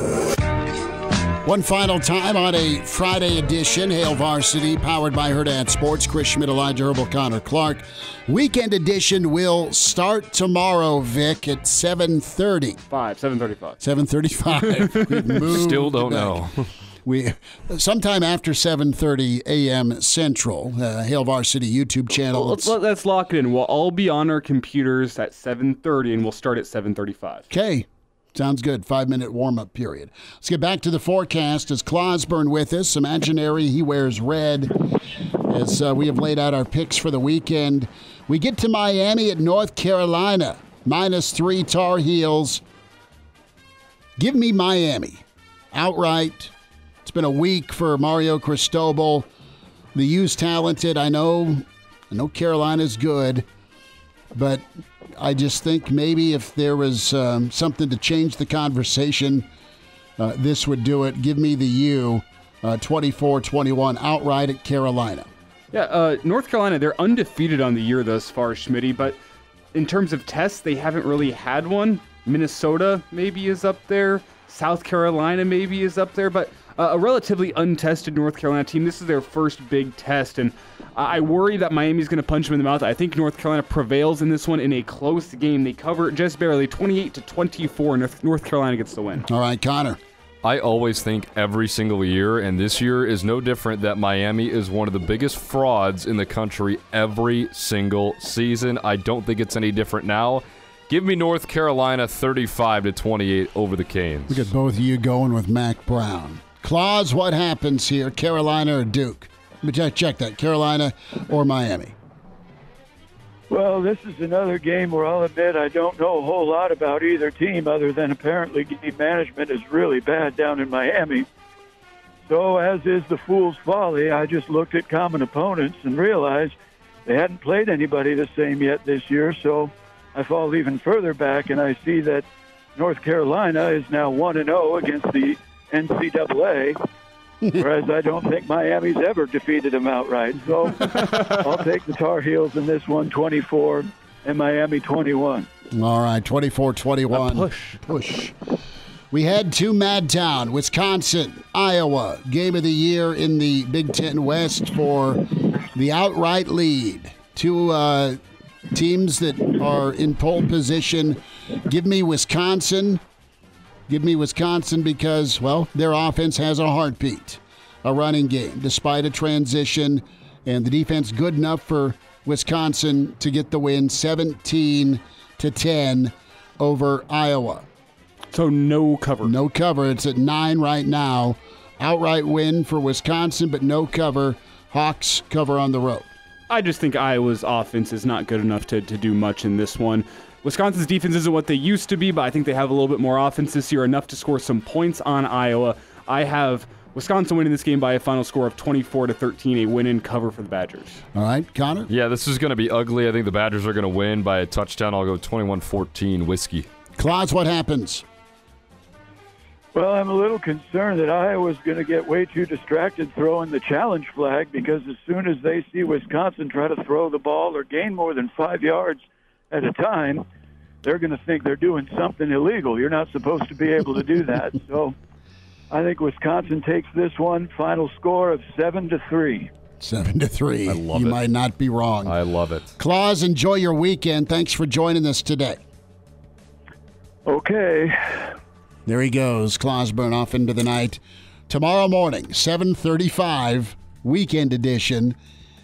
Speaker 2: One final time on a Friday edition, Hail Varsity, powered by Hurrdat Sports. Chris Schmidt, Elijah Herbel, Connor Clark. Weekend edition will start tomorrow, Vic, at 7:30.
Speaker 3: 7:35.
Speaker 2: 7:35. We've moved
Speaker 4: Still don't
Speaker 2: back.
Speaker 4: know.
Speaker 2: We sometime after 7:30 a.m. Central, Hail Varsity YouTube channel.
Speaker 3: Let's lock it in. We'll all be on our computers at 7:30, and we'll start at 7:35.
Speaker 2: Okay. Sounds good. 5-minute warm-up period. Let's get back to the forecast. As Clauseborne with us, imaginary, he wears red. As we have laid out our picks for the weekend, we get to Miami at North Carolina. -3 Tar Heels. Give me Miami. Outright. It's been a week for Mario Cristobal. The U's talented. I know Carolina's good, but I just think maybe if there was something to change the conversation, this would do it. Give me the U, 24-21, outright at Carolina.
Speaker 3: Yeah, North Carolina, they're undefeated on the year thus far, Schmitty, but in terms of tests, they haven't really had one. Minnesota maybe is up there. South Carolina maybe is up there, but a relatively untested North Carolina team. This is their first big test, and I worry that Miami's going to punch them in the mouth. I think North Carolina prevails in this one in a close game. They cover it just barely, 28-24. North Carolina gets the win.
Speaker 2: All right, Connor.
Speaker 4: I always think every single year, and this year is no different, that Miami is one of the biggest frauds in the country every single season. I don't think it's any different now. Give me North Carolina 35-28 over the Canes.
Speaker 2: Look at both of you going with Mac Brown. Claus, what happens here, Carolina or Duke? Let me check that, Carolina or Miami?
Speaker 12: Well, this is another game where I'll admit I don't know a whole lot about either team other than apparently game management is really bad down in Miami. So, as is the fool's folly, I just looked at common opponents and realized they hadn't played anybody the same yet this year, so I fall even further back, and I see that North Carolina is now 1-0 against the NCAA, whereas I don't think Miami's ever defeated them outright. So I'll take the Tar Heels in this one, 24, and Miami 21.
Speaker 2: All right, 24-21.
Speaker 3: Push.
Speaker 2: We head to Madtown, Wisconsin, Iowa. Game of the year in the Big Ten West for the outright lead. Two teams that are in pole position. Give me Wisconsin. Give me Wisconsin because, well, their offense has a heartbeat, a running game, despite a transition, and the defense good enough for Wisconsin to get the win 17-10 over Iowa.
Speaker 3: So no cover.
Speaker 2: No cover. It's at 9 right now. Outright win for Wisconsin, but no cover. Hawks cover on the road.
Speaker 3: I just think Iowa's offense is not good enough to do much in this one. Wisconsin's defense isn't what they used to be, but I think they have a little bit more offense this year, enough to score some points on Iowa. I have Wisconsin winning this game by a final score of 24-13, a win-in cover for the Badgers.
Speaker 2: All right, Connor?
Speaker 4: Yeah, this is going to be ugly. I think the Badgers are going to win by a touchdown. I'll go 21-14 Whiskey.
Speaker 2: Claus, what happens?
Speaker 12: Well, I'm a little concerned that Iowa's going to get way too distracted throwing the challenge flag, because as soon as they see Wisconsin try to throw the ball or gain more than 5 yards at a time, they're going to think they're doing something illegal. You're not supposed to be able to do that. So I think Wisconsin takes this one. Final score of 7-3.
Speaker 2: 7-3.
Speaker 4: I love it.
Speaker 2: You might not be wrong.
Speaker 4: I love it.
Speaker 2: Claus, enjoy your weekend. Thanks for joining us today.
Speaker 12: Okay.
Speaker 2: There he goes, Clauseborne off into the night. Tomorrow morning, 7:35, weekend edition.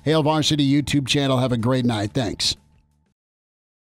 Speaker 2: Hail Varsity YouTube channel. Have a great night. Thanks.